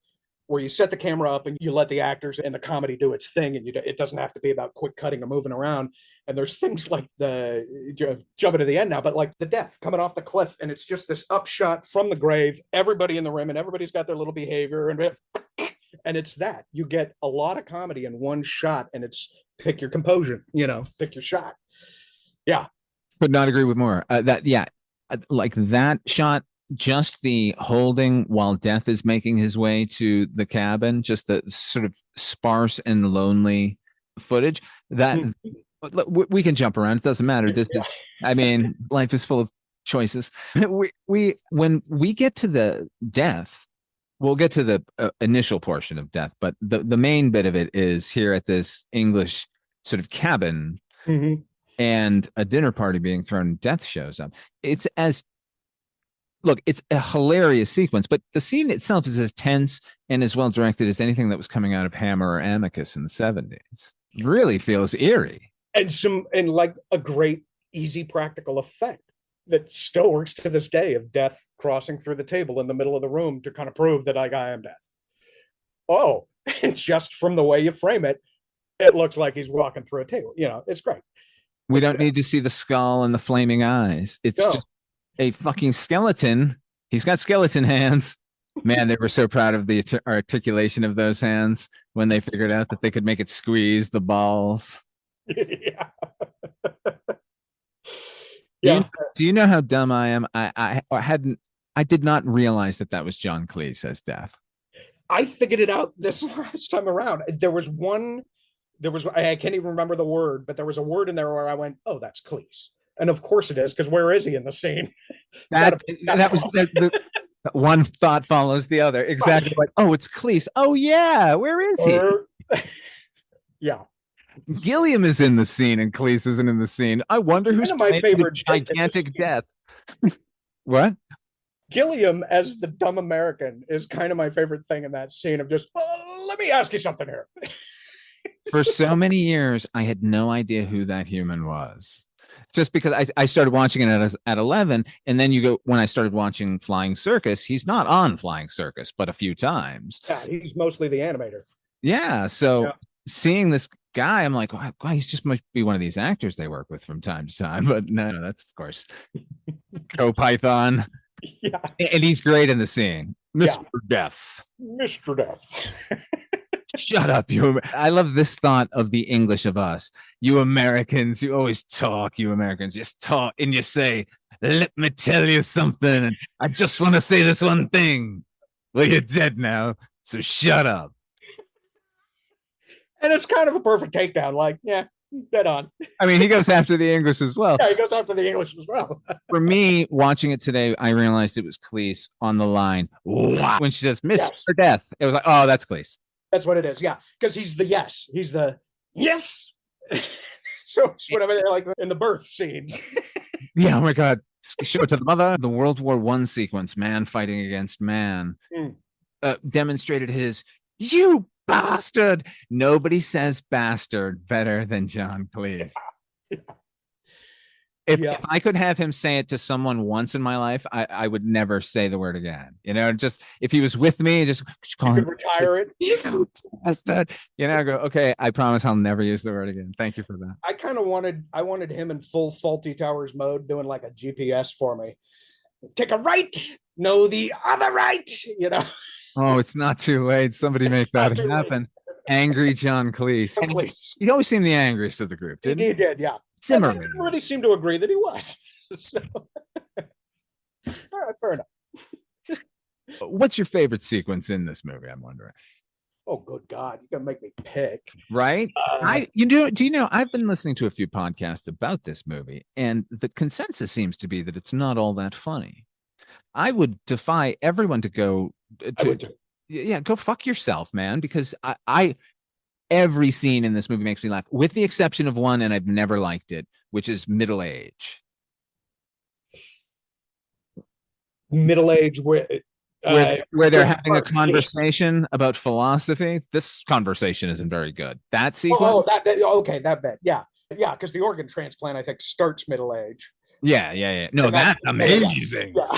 where you set the camera up and you let the actors and the comedy do its thing, and it doesn't have to be about quick cutting or moving around. And there's things like jumping to the end now, but like the death coming off the cliff, and it's just this upshot from the grave, everybody in the room, and everybody's got their little behavior, and it's that you get a lot of comedy in one shot, and it's pick your composure, pick your shot. Yeah, could not agree with more. Like that shot. Just the holding while Death is making his way to the cabin, just the sort of sparse and lonely footage that we can jump around. It doesn't matter. This is I mean, life is full of choices. We when we get to the death, we'll get to the initial portion of death, but the main bit of it is here at this English sort of cabin, and a dinner party being thrown. Death shows up. It's a hilarious sequence, but the scene itself is as tense and as well directed as anything that was coming out of Hammer or Amicus in the 70s. It really feels eerie. And like a great, easy, practical effect that still works to this day of Death crossing through the table in the middle of the room to kind of prove that like, I am Death. Oh, and just from the way you frame it, it looks like he's walking through a table. It's great. We don't need to see the skull and the flaming eyes. It's just a fucking skeleton. He's got skeleton hands. Man, they were so proud of the articulation of those hands when they figured out that they could make it squeeze the balls. Yeah. Do you know how dumb I am? I did not realize that was John Cleese as Death. I figured it out this last time around. I can't even remember the word, but there was a word in there where I went, oh, that's Cleese. And of course it is, because where is he in the scene? That was the one thought follows the other. Exactly. Like, oh, it's Cleese. Oh yeah, where is he? Yeah. Gilliam is in the scene and Cleese isn't in the scene. I wonder who's my favorite gigantic Death. What? Gilliam as the dumb American is kind of my favorite thing in that scene of just, let me ask you something here. For so many years, I had no idea who that human was. Just because I started watching it at 11, and then when I started watching Flying Circus, he's not on Flying Circus, but a few times. Yeah, he's mostly the animator. Yeah, so seeing this guy, I'm like, wow, he's just must be one of these actors they work with from time to time. But no, that's of course Co-Python. Yeah, and he's great in the scene, Mr. Death. Mr. Death. Shut up, you. I love this thought of the English of us. You Americans, you always talk, you Americans just talk and you say, let me tell you something. And I just want to say this one thing. Well, you're dead now, so shut up. And it's kind of a perfect takedown. Like, yeah, dead on. I mean, he goes after the English as well. Yeah, he goes after the English as well. For me, watching it today, I realized it was Cleese on the line. Wow. When she says, Mr. Death, it was like, oh, that's Cleese. That's what it is, yeah. Because he's the yes. He's the yes. So it's whatever they're like in the birth scenes. Yeah, oh my God. Show it to the mother. The World War I sequence, man fighting against man, demonstrated his, you bastard. Nobody says bastard better than John Cleese. Yeah. If I could have him say it to someone once in my life, I would never say the word again. Just if he was with me, just call him, retire it. You bastard. Go, okay, I promise I'll never use the word again. Thank you for that. I kind of wanted him in full Faulty Towers mode, doing like a GPS for me. Take a right, no, the other right, Oh, it's not too late. Somebody make that happen. Angry John Cleese. He always seemed the angriest of the group, didn't he? He did, yeah. Zimmerman. Everybody seemed to agree that he was. So. All right, fair enough. What's your favorite sequence in this movie? I'm wondering. Oh, good God! You're gonna make me pick, right? Do you know? I've been listening to a few podcasts about this movie, and the consensus seems to be that it's not all that funny. I would defy everyone to go go fuck yourself, man, because I every scene in this movie makes me laugh, with the exception of one, and I've never liked it, which is middle age. Where they're having a conversation about philosophy. This conversation isn't very good. That sequence. Okay, that bit. Yeah, because the organ transplant, I think, starts middle age. Yeah. No, that's amazing. Yeah.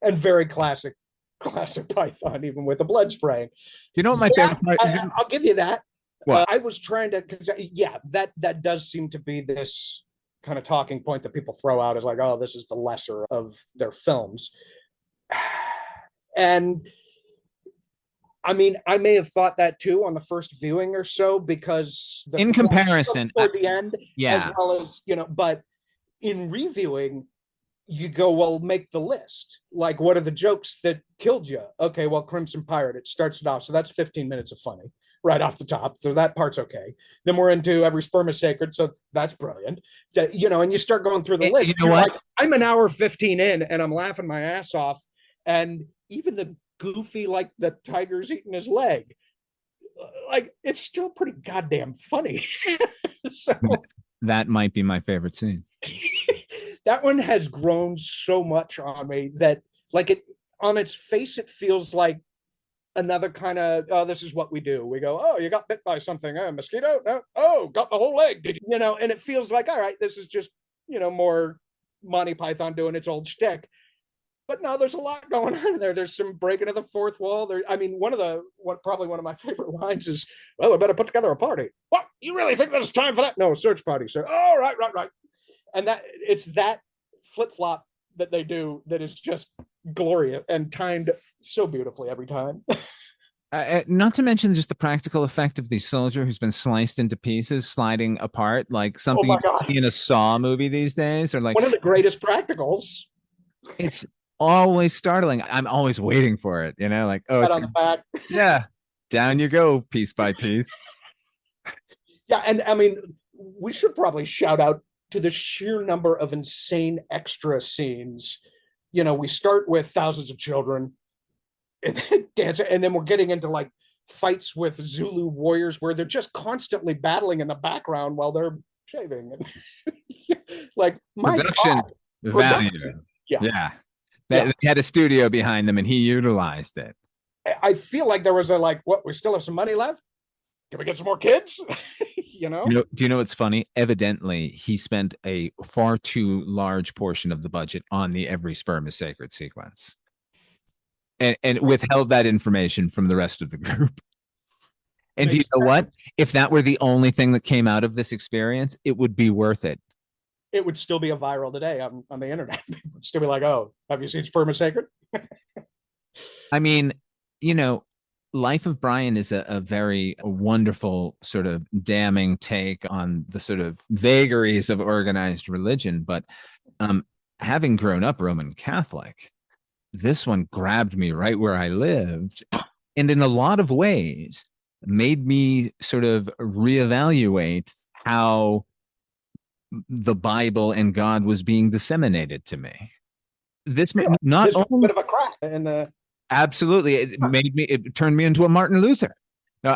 And very classic Python, even with the blood spraying. You know what my favorite part? I'll give you that. What? I was trying to, because that does seem to be this kind of talking point that people throw out as like, oh, this is the lesser of their films. And I mean, I may have thought that too on the first viewing or so, because in comparison toward the end, as well as, but in reviewing, you go, well, make the list. Like, what are the jokes that killed you? Okay, well, Crimson Pirate, it starts it off. So that's 15 minutes of funny. right off the top. So that part's okay. Then we're into Every Sperm is Sacred. So that's brilliant. You know, and you start going through the list. You know what? Like, I'm an hour 15 in and I'm laughing my ass off. And even the goofy, like the tiger's eating his leg, like it's still pretty goddamn funny. So that might be my favorite scene. That one has grown so much on me that, like, it on its face, it feels like another kind of, oh, this is what we do. We go, oh, you got bit by something, a mosquito? No, oh, got the whole leg, did you know? And it feels like, all right, this is just, you know, more Monty Python doing its old shtick. But no, there's a lot going on there. There's some breaking of the fourth wall. There, I mean, probably one of my favorite lines is, well, we better put together a party. What? You really think there's time for that? No, search party, sir. Oh, right. And that it's that flip-flop that they do that is just glorious and timed so beautifully every time. Not to mention just the practical effect of the soldier who's been sliced into pieces, sliding apart, like something you see in a Saw movie these days, or like one of the greatest practicals. It's always startling. I'm always waiting for it, you know, like, oh, it's on the back. Yeah, down you go, piece by piece. Yeah, and I mean, we should probably shout out to the sheer number of insane extra scenes. You know, we start with thousands of children and dancing, and then we're getting into like fights with Zulu warriors where they're just constantly battling in the background while they're shaving. Like, my production God. Value. Yeah. They had a studio behind them and he utilized it. I feel like there was a like, what, we still have some money left? Can we get some more kids? You know? Do you know what's funny? Evidently, he spent a far too large portion of the budget on the Every Sperm is Sacred sequence. And withheld that information from the rest of the group. And do you know what? If that were the only thing that came out of this experience, it would be worth it. It would still be a viral today on the internet. People would still be like, oh, have you seen Sperm is Sacred? I mean, you know, Life of Brian is a very wonderful sort of damning take on the sort of vagaries of organized religion. But having grown up Roman Catholic, this one grabbed me right where I lived. And in a lot of ways, made me sort of reevaluate how the Bible and God was being disseminated to me. This not only a bit of a crack in the. Absolutely. It turned me into a Martin Luther. No,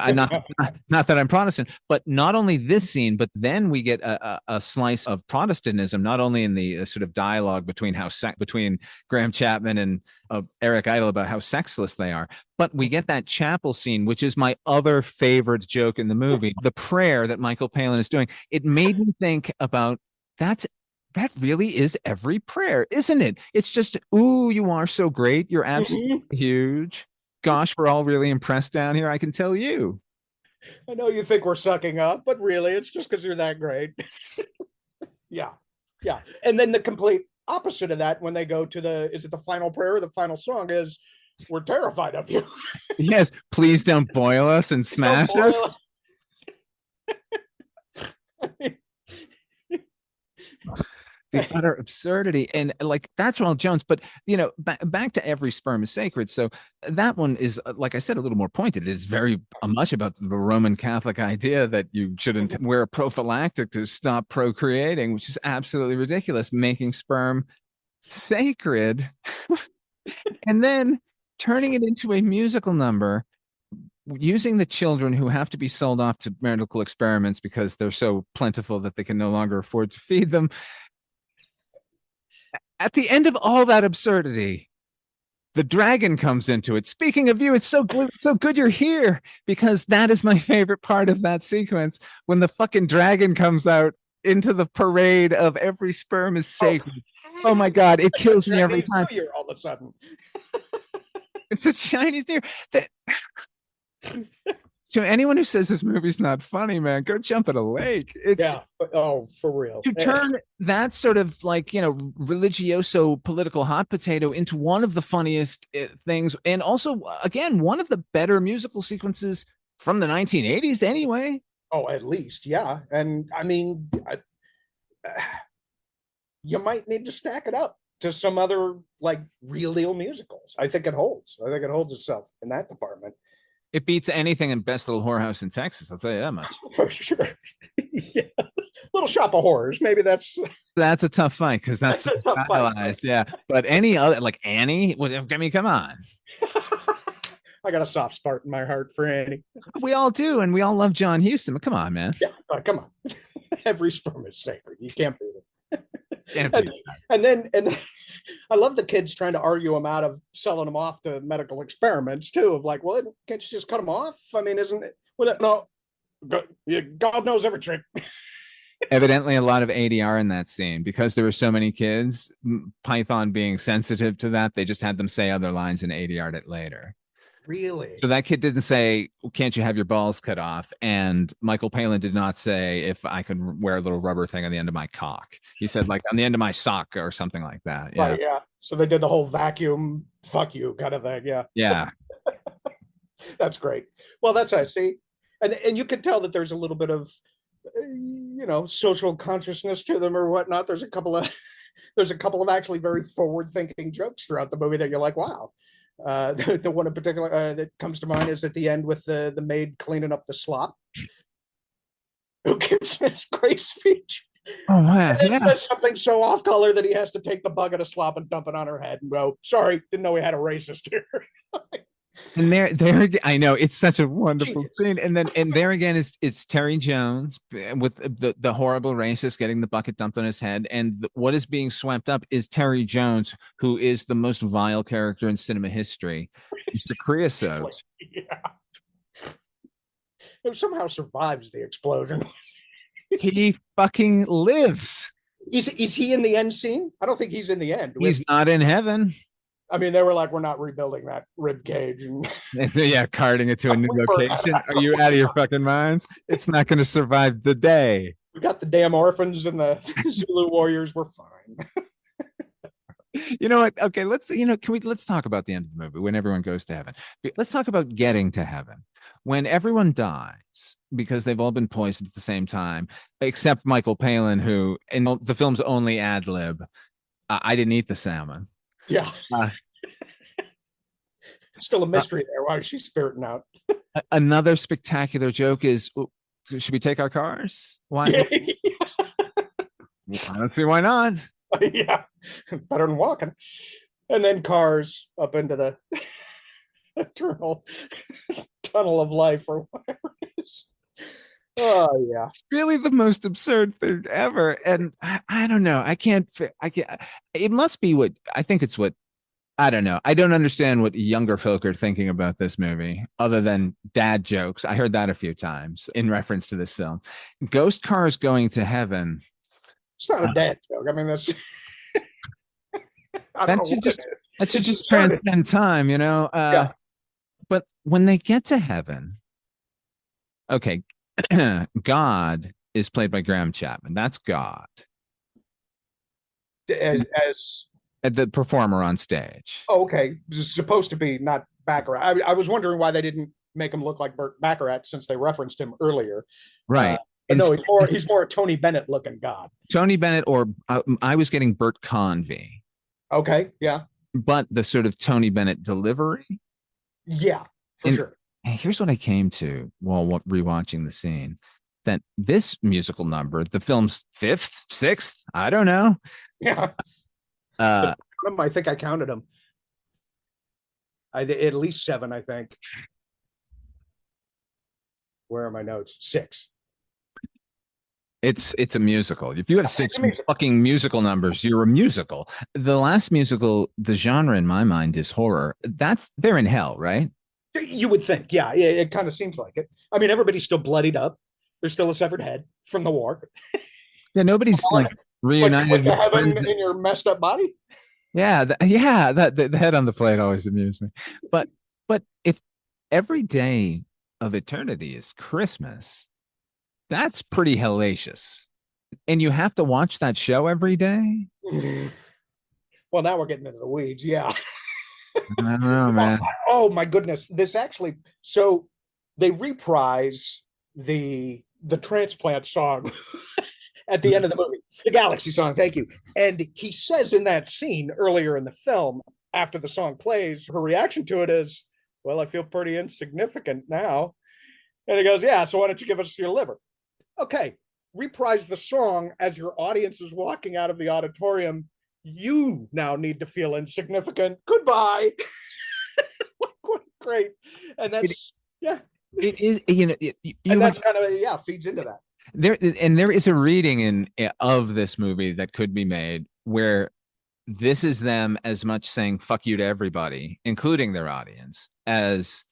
not that I'm Protestant, but not only this scene, but then we get a slice of Protestantism, not only in the sort of dialogue between between Graham Chapman and Eric Idle about how sexless they are, but we get that chapel scene, which is my other favorite joke in the movie, the prayer that Michael Palin is doing. It made me think about that really is every prayer, isn't it? It's just, ooh, you are so great. You're absolutely huge. Gosh, we're all really impressed down here. I can tell you. I know you think we're sucking up, but really it's just because you're that great. Yeah. And then the complete opposite of that, when they go to is it the final prayer or the final song is, we're terrified of you. Yes, please don't boil us and smash us. The utter absurdity, and like that's Ronald Jones, but you know, back to Every Sperm is Sacred. So that one is, like I said, a little more pointed. It is very much about the Roman Catholic idea that you shouldn't wear a prophylactic to stop procreating, which is absolutely ridiculous, making sperm sacred, and then turning it into a musical number, using the children who have to be sold off to medical experiments because they're so plentiful that they can no longer afford to feed them. At the end of all that absurdity, the dragon comes into it. Speaking of you, it's so good you're here, because that is my favorite part of that sequence, when the fucking dragon comes out into the parade of Every Sperm is Sacred. Oh my God, it kills me every time. New Year all of a sudden. It's a Chinese New Year. So anyone who says this movie's not funny, man, go jump in a lake. It's for real. To turn that sort of like, you know, religioso political hot potato into one of the funniest things, and also again one of the better musical sequences from the 1980s anyway. Oh, at least, yeah. And I mean, you might need to stack it up to some other like real deal musicals. I think it holds. I think it holds itself in that department. It beats anything in Best Little Whorehouse in Texas. I'll tell you that much. For sure. Yeah. Little Shop of Horrors. Maybe that's a tough fight because that's so a tough fight. stylized. Yeah, but any other like Annie? I mean, come on. I got a soft spot in my heart for Annie. We all do, and we all love John Huston. But come on, man. Yeah, come on. Every sperm is sacred. You can't beat it. Can't beat it. And I love the kids trying to argue him out of selling him off to medical experiments too. Of like, well, can't you just cut him off? I mean, isn't it? Well, no. God knows every trick. Evidently, a lot of ADR in that scene because there were so many kids. Python being sensitive to that, they just had them say other lines and ADR'd it later. Really? So that kid didn't say, "Can't you have your balls cut off?" And Michael Palin did not say, "If I could wear a little rubber thing on the end of my cock." He said, "Like on the end of my sock" or something like that. Yeah. Right, yeah. So they did the whole vacuum, fuck you kind of thing. Yeah. Yeah. That's great. Well, that's I see, and you can tell that there's a little bit of social consciousness to them or whatnot. There's a couple of actually very forward thinking jokes throughout the movie that you're like, wow. The one in particular that comes to mind is at the end with the maid cleaning up the slop, who gives this great speech. Oh man! Yeah. Does something so off color that he has to take the bucket of slop and dump it on her head and go, "Sorry, didn't know we had a racist here." And there, I know it's such a wonderful scene. And there again is it's Terry Jones with the horrible racist getting the bucket dumped on his head. And what is being swept up is Terry Jones, who is the most vile character in cinema history, Mr. Creosote. Yeah. Who somehow survives the explosion. He fucking lives. Is he in the end scene? I don't think he's in the end. He's not in heaven. I mean, they were like, we're not rebuilding that rib cage. And yeah, carting it to a new location. Are you out of your fucking minds? It's not going to survive the day. We got the damn orphans and the Zulu warriors. We're fine. You know what? Okay, let's talk about the end of the movie when everyone goes to heaven. Let's talk about getting to heaven. When everyone dies, because they've all been poisoned at the same time, except Michael Palin, who in the film's only ad lib, I didn't eat the salmon. Yeah. Still a mystery there. Why is she spiriting out? Another spectacular joke is, should we take our cars? Why? I don't see why not. Yeah. Better than walking. And then cars up into the eternal tunnel of life or whatever it is. Oh yeah. It's really the most absurd thing ever. And I don't know. I can't, it must be I don't know. I don't understand what younger folk are thinking about this movie other than dad jokes. I heard that a few times in reference to this film. Ghost cars going to heaven. It's not a dad joke. I mean, that's that should just transcend time, yeah. But when they get to heaven, okay, God is played by Graham Chapman. That's God. As the performer on stage. Oh, okay. It's supposed to be not Baccarat. I was wondering why they didn't make him look like Burt Baccarat since they referenced him earlier. Right. But no, he's more a Tony Bennett looking God. Tony Bennett, or I was getting Burt Convey. Okay, yeah. But the sort of Tony Bennett delivery. Yeah, for sure. And here's what I came to while rewatching the scene. That this musical number, the film's fifth, sixth, I don't know. Yeah. I think I counted them. At least 7, I think. Where are my notes? 6. It's a musical. If you have 6 fucking musical numbers, you're a musical. The last musical, the genre in my mind is horror. They're in hell, right? You would think, yeah. It kind of seems like it. I mean, everybody's still bloodied up. There's still a severed head from the war. Yeah, nobody's reunited with heaven in your messed up body. Yeah, the head on the plate always amused me. But if every day of eternity is Christmas, that's pretty hellacious. And you have to watch that show every day? Well, now we're getting into the weeds, yeah. I don't know, man. Oh my goodness. This actually, so they reprise the transplant song at the end of the movie, the Galaxy song, thank you. And he says in that scene earlier in the film, after the song plays, her reaction to it is, well, I feel pretty insignificant now. And he goes, yeah, so why don't you give us your liver? Okay, reprise the song as your audience is walking out of the auditorium. You now need to feel insignificant. Goodbye. What great. And that's, yeah. It is, you know, and that's kind of, feeds into that. There is a reading of this movie that could be made where this is them as much saying fuck you to everybody, including their audience, as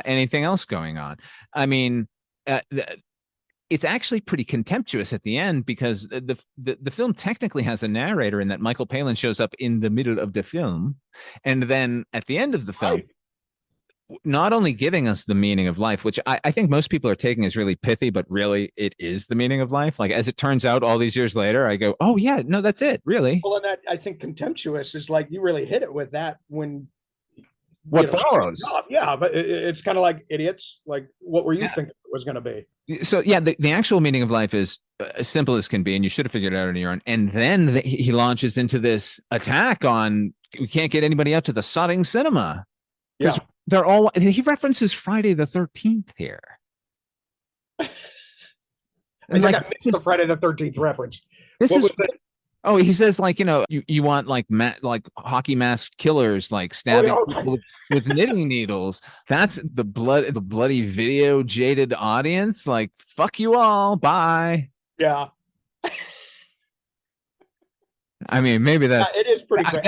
anything else going on. I mean, it's actually pretty contemptuous at the end, because the film technically has a narrator in that Michael Palin shows up in the middle of the film, and then at the end of the film, not only giving us the meaning of life, which I think most people are taking as really pithy, but really it is the meaning of life. Like, as it turns out, all these years later, I go, oh yeah, no, that's it, really. Well, and that, I think Contemptuous is like, you really hit it with that when what follows. Yeah, but it's kind of like idiots. Like, what were you thinking it was going to be? So yeah, the actual meaning of life is as simple as can be, and you should have figured it out on your own. And then he launches into this attack on, we can't get anybody out to the sodding cinema. Yeah. They're all, he references Friday the 13th here. I think I missed the Friday the 13th reference. Oh, he says, like, you know, you want like hockey mask killers, like stabbing people with knitting needles. That's the bloody video jaded audience. Like, fuck you all. Bye. Yeah. I mean, maybe that's, it is pretty great.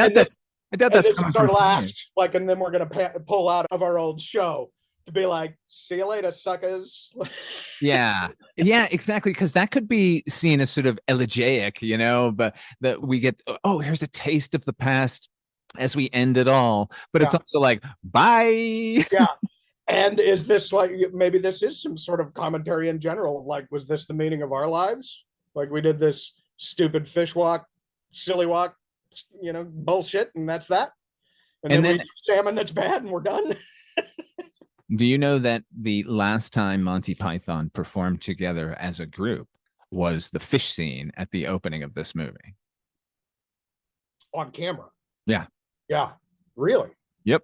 I doubt that's this is our last, like, and then we're gonna pull out of our old show to be like, see you later, suckers. Yeah, exactly, because that could be seen as sort of elegiac, you know, but that we get, oh, here's a taste of the past as we end it all, but it's also like, bye. Yeah. And is this like, maybe this is some sort of commentary in general, like, was this the meaning of our lives? Like, we did this stupid fish walk, silly walk, you know, bullshit, and that's that. And then we eat salmon that's bad, and we're done. Do you know that the last time Monty Python performed together as a group was the fish scene at the opening of this movie? On camera? Yeah. Yeah. Really? Yep.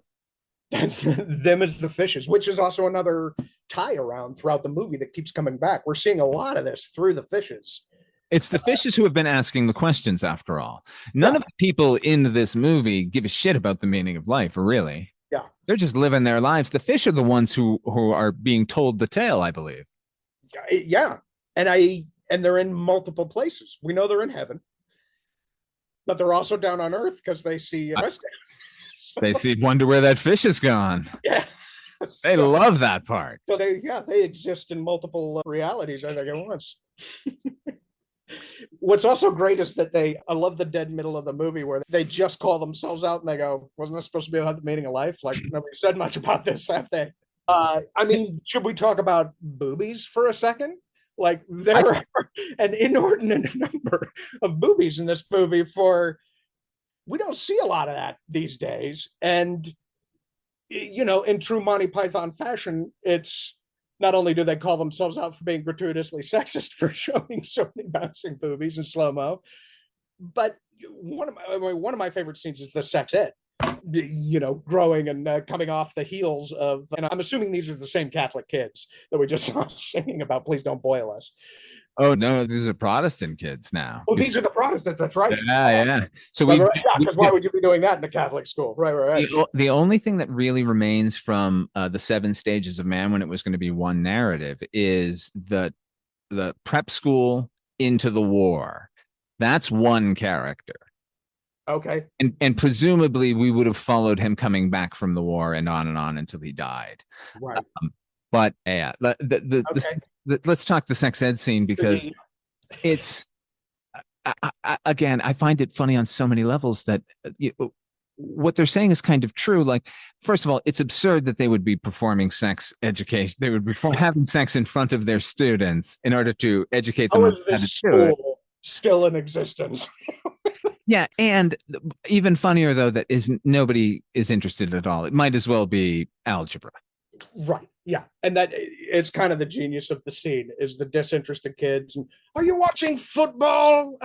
That's them as the fishes, which is also another tie around throughout the movie that keeps coming back. We're seeing a lot of this through the fishes. It's the fishes who have been asking the questions, after all. None of the people in this movie give a shit about the meaning of life, really. Yeah. They're just living their lives. The fish are the ones who are being told the tale, I believe. Yeah. And they're in multiple places. We know they're in heaven, but they're also down on earth because they see They see, wonder where that fish is gone. Yeah. They love that part. So they exist in multiple realities, I think, at once. What's also great is that I love the dead middle of the movie where they just call themselves out and they go, wasn't this supposed to be about the meaning of life? Like, nobody said much about this, have they? I mean, should we talk about boobies for a second? Like, there are an inordinate number of boobies in this movie we don't see a lot of that these days. And, you know, in true Monty Python fashion, it's, not only do they call themselves out for being gratuitously sexist for showing so many bouncing boobies in slow-mo, but one of my favorite scenes is the sex ed, you know, growing and coming off the heels of, and I'm assuming these are the same Catholic kids that we just saw singing about Please Don't Boil Us. Oh no, these are Protestant kids now. Oh, these are the Protestants. That's right. Yeah. So because why would you be doing that in a Catholic school? Right. The only thing that really remains from the 7 stages of man, when it was going to be one narrative, is the prep school into the war. That's one character. Okay. And presumably we would have followed him coming back from the war and on until he died. Right. But yeah, let's talk the sex ed scene, because it's again, I find it funny on so many levels that what they're saying is kind of true. Like, first of all, it's absurd that they would be performing sex education. They would be having sex in front of their students in order to educate them. How is this school still in existence? Yeah, and even funnier though, that nobody is interested at all. It might as well be algebra. Right. Yeah. And that it's kind of the genius of the scene is the disinterested kids. And, are you watching football?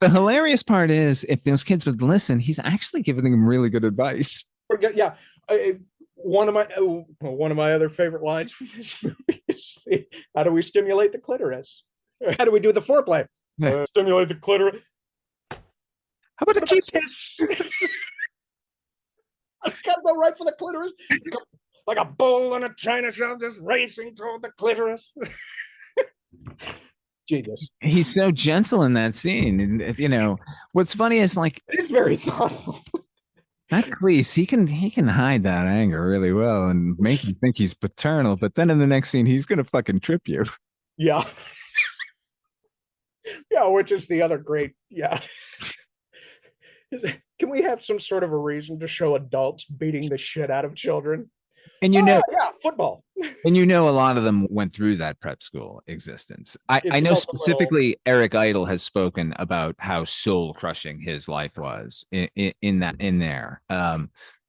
The hilarious part is, if those kids would listen, he's actually giving them really good advice. Yeah. One of my other favorite lines from this movie is, how do we stimulate the clitoris? How do we do the foreplay? Stimulate the clitoris. How about a kiss? I gotta go right for the clitoris, like a bull in a china shop, just racing toward the clitoris. Genius. He's so gentle in that scene, and what's funny is like it is very thoughtful. That Cleese, he can hide that anger really well and make you think he's paternal, but then in the next scene, he's gonna fucking trip you. Yeah. Yeah, which is the other great. Yeah. Can we have some sort of a reason to show adults beating the shit out of children? And football. And a lot of them went through that prep school existence. I know specifically Eric Idle has spoken about how soul crushing his life was in there.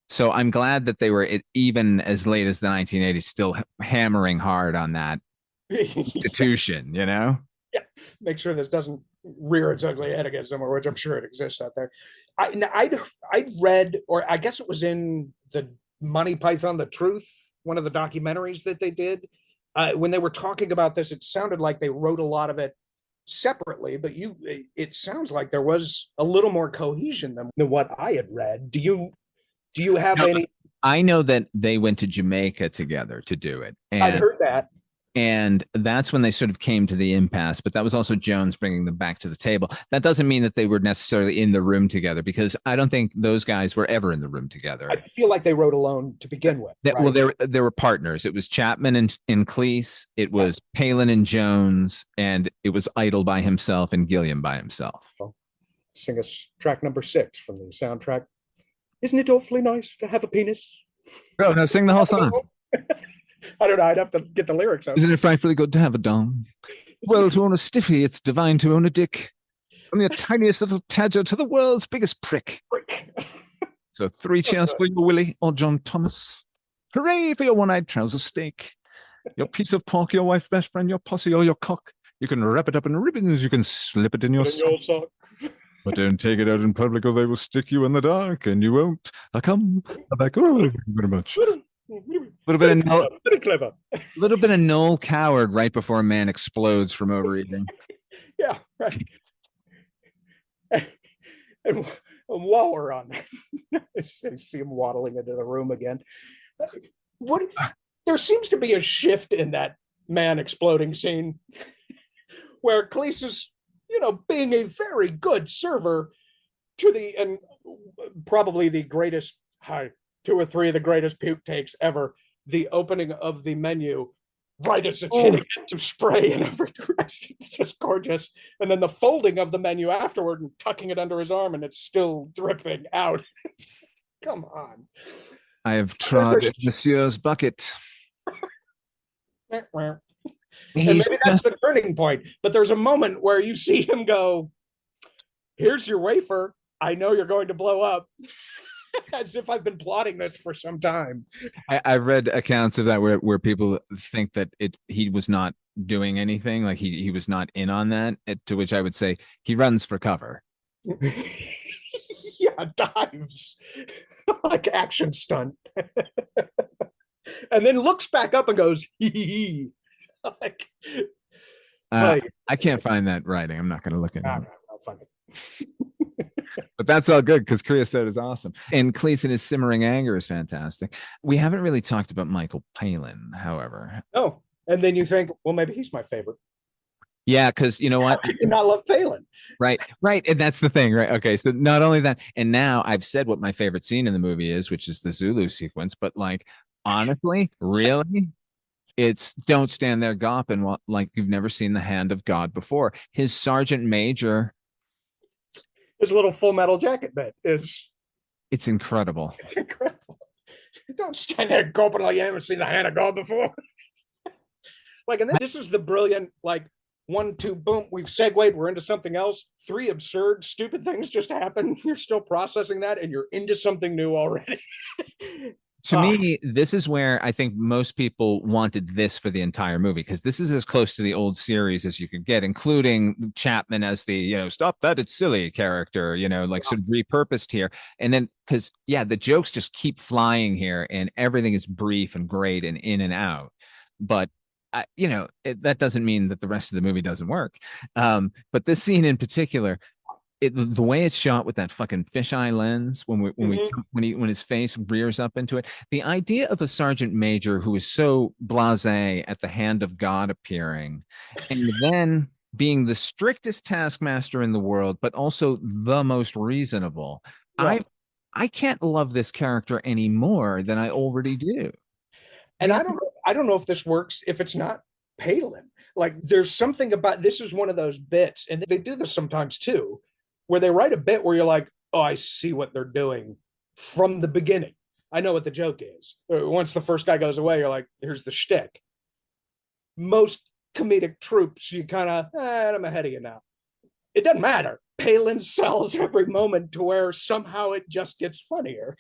So I'm glad that they were, even as late as the 1980s, still hammering hard on that institution, Yeah. Make sure this doesn't rear its ugly head against somewhere, which I'm sure it exists out there. I read, or I guess it was in the Monty Python, The Truth, one of the documentaries that they did. When they were talking about this, it sounded like they wrote a lot of it separately, but it sounds like there was a little more cohesion than what I had read. Do you have any? I know that they went to Jamaica together to do it. And I heard that. And that's when they sort of came to the impasse, but that was also Jones bringing them back to the table. That doesn't mean that they were necessarily in the room together, because I don't think those guys were ever in the room together. I feel like they wrote alone to begin with. Right? Well, there were partners. It was Chapman and Cleese. It was Palin and Jones, and it was Idle by himself and Gilliam by himself. Sing us track number 6 from the soundtrack. Isn't it awfully nice to have a penis? Oh, no, sing the whole song. I don't know. I'd have to get the lyrics out. Isn't it frightfully good to have a dong? Well, to own a stiffy, it's divine to own a dick. From the tiniest little tadger to the world's biggest prick. So 3 cheers for your Willie or John Thomas. Hooray for your one-eyed trouser steak. Your piece of pork, your wife's best friend, your posse, or your cock. You can wrap it up in ribbons. You can slip it in your sock. But don't take it out in public or they will stick you in the dark and you won't. Come back. Oh, thank you very much. Very clever. A little bit of Noel Coward right before a man explodes from overeating. Yeah, right. And while we're on that, I see him waddling into the room again. There seems to be a shift in that man exploding scene where Cleese is, being a very good server and probably the greatest, 2 or 3 of the greatest puke takes ever. The opening of the menu, right as it's hitting it to spray in every direction. It's just gorgeous. And then the folding of the menu afterward and tucking it under his arm, and it's still dripping out. Come on. I have trod Monsieur's bucket. And maybe that's the turning point. But there's a moment where you see him go, here's your wafer. I know you're going to blow up. As if I've been plotting this for some time. I've read accounts of that where people think that he was not doing anything, like he was not in on that, to which I would say he runs for cover. Yeah, dives like action stunt. And then looks back up and goes, hee. Like, I can't find that writing. I'm not going to look at it. I'll find it. But that's all good because Creosote is awesome. And Cleese in his simmering anger is fantastic. We haven't really talked about Michael Palin, however. Oh, and then you think, well, maybe he's my favorite. Yeah, because you know what? How can you not love Palin? Right. And that's the thing, right? Okay, so not only that, and now I've said what my favorite scene in the movie is, which is the Zulu sequence, but like, honestly, really? It's don't stand there gawping like you've never seen the hand of God before. His sergeant major... His little Full Metal Jacket bit is... It's incredible. It's incredible. Don't stand there gulping like you haven't seen the hand of God before. Like, and this is the brilliant, like, 1, 2, boom, we've segued, we're into something else. 3 absurd, stupid things just happen. You're still processing that, and you're into something new already. To me, this is where I think most people wanted this for the entire movie, because this is as close to the old series as you could get, including Chapman as the, stop that, it's silly character, like sort of repurposed here. And then, because, the jokes just keep flying here and everything is brief and great and in and out. But, that doesn't mean that the rest of the movie doesn't work. But this scene in particular, the way it's shot with that fucking fisheye lens when his face rears up into it, the idea of a sergeant major who is so blasé at the hand of God appearing, and then being the strictest taskmaster in the world, but also the most reasonable. Right. I can't love this character any more than I already do. And I don't know if this works if it's not Palin. Like, there's something about this is one of those bits, and they do this sometimes too, where they write a bit where you're like, oh, I see what they're doing from the beginning. I know what the joke is. Once the first guy goes away, you're like, here's the shtick. Most comedic troops, you kind of, I'm ahead of you now. It doesn't matter. Palin sells every moment to where somehow it just gets funnier.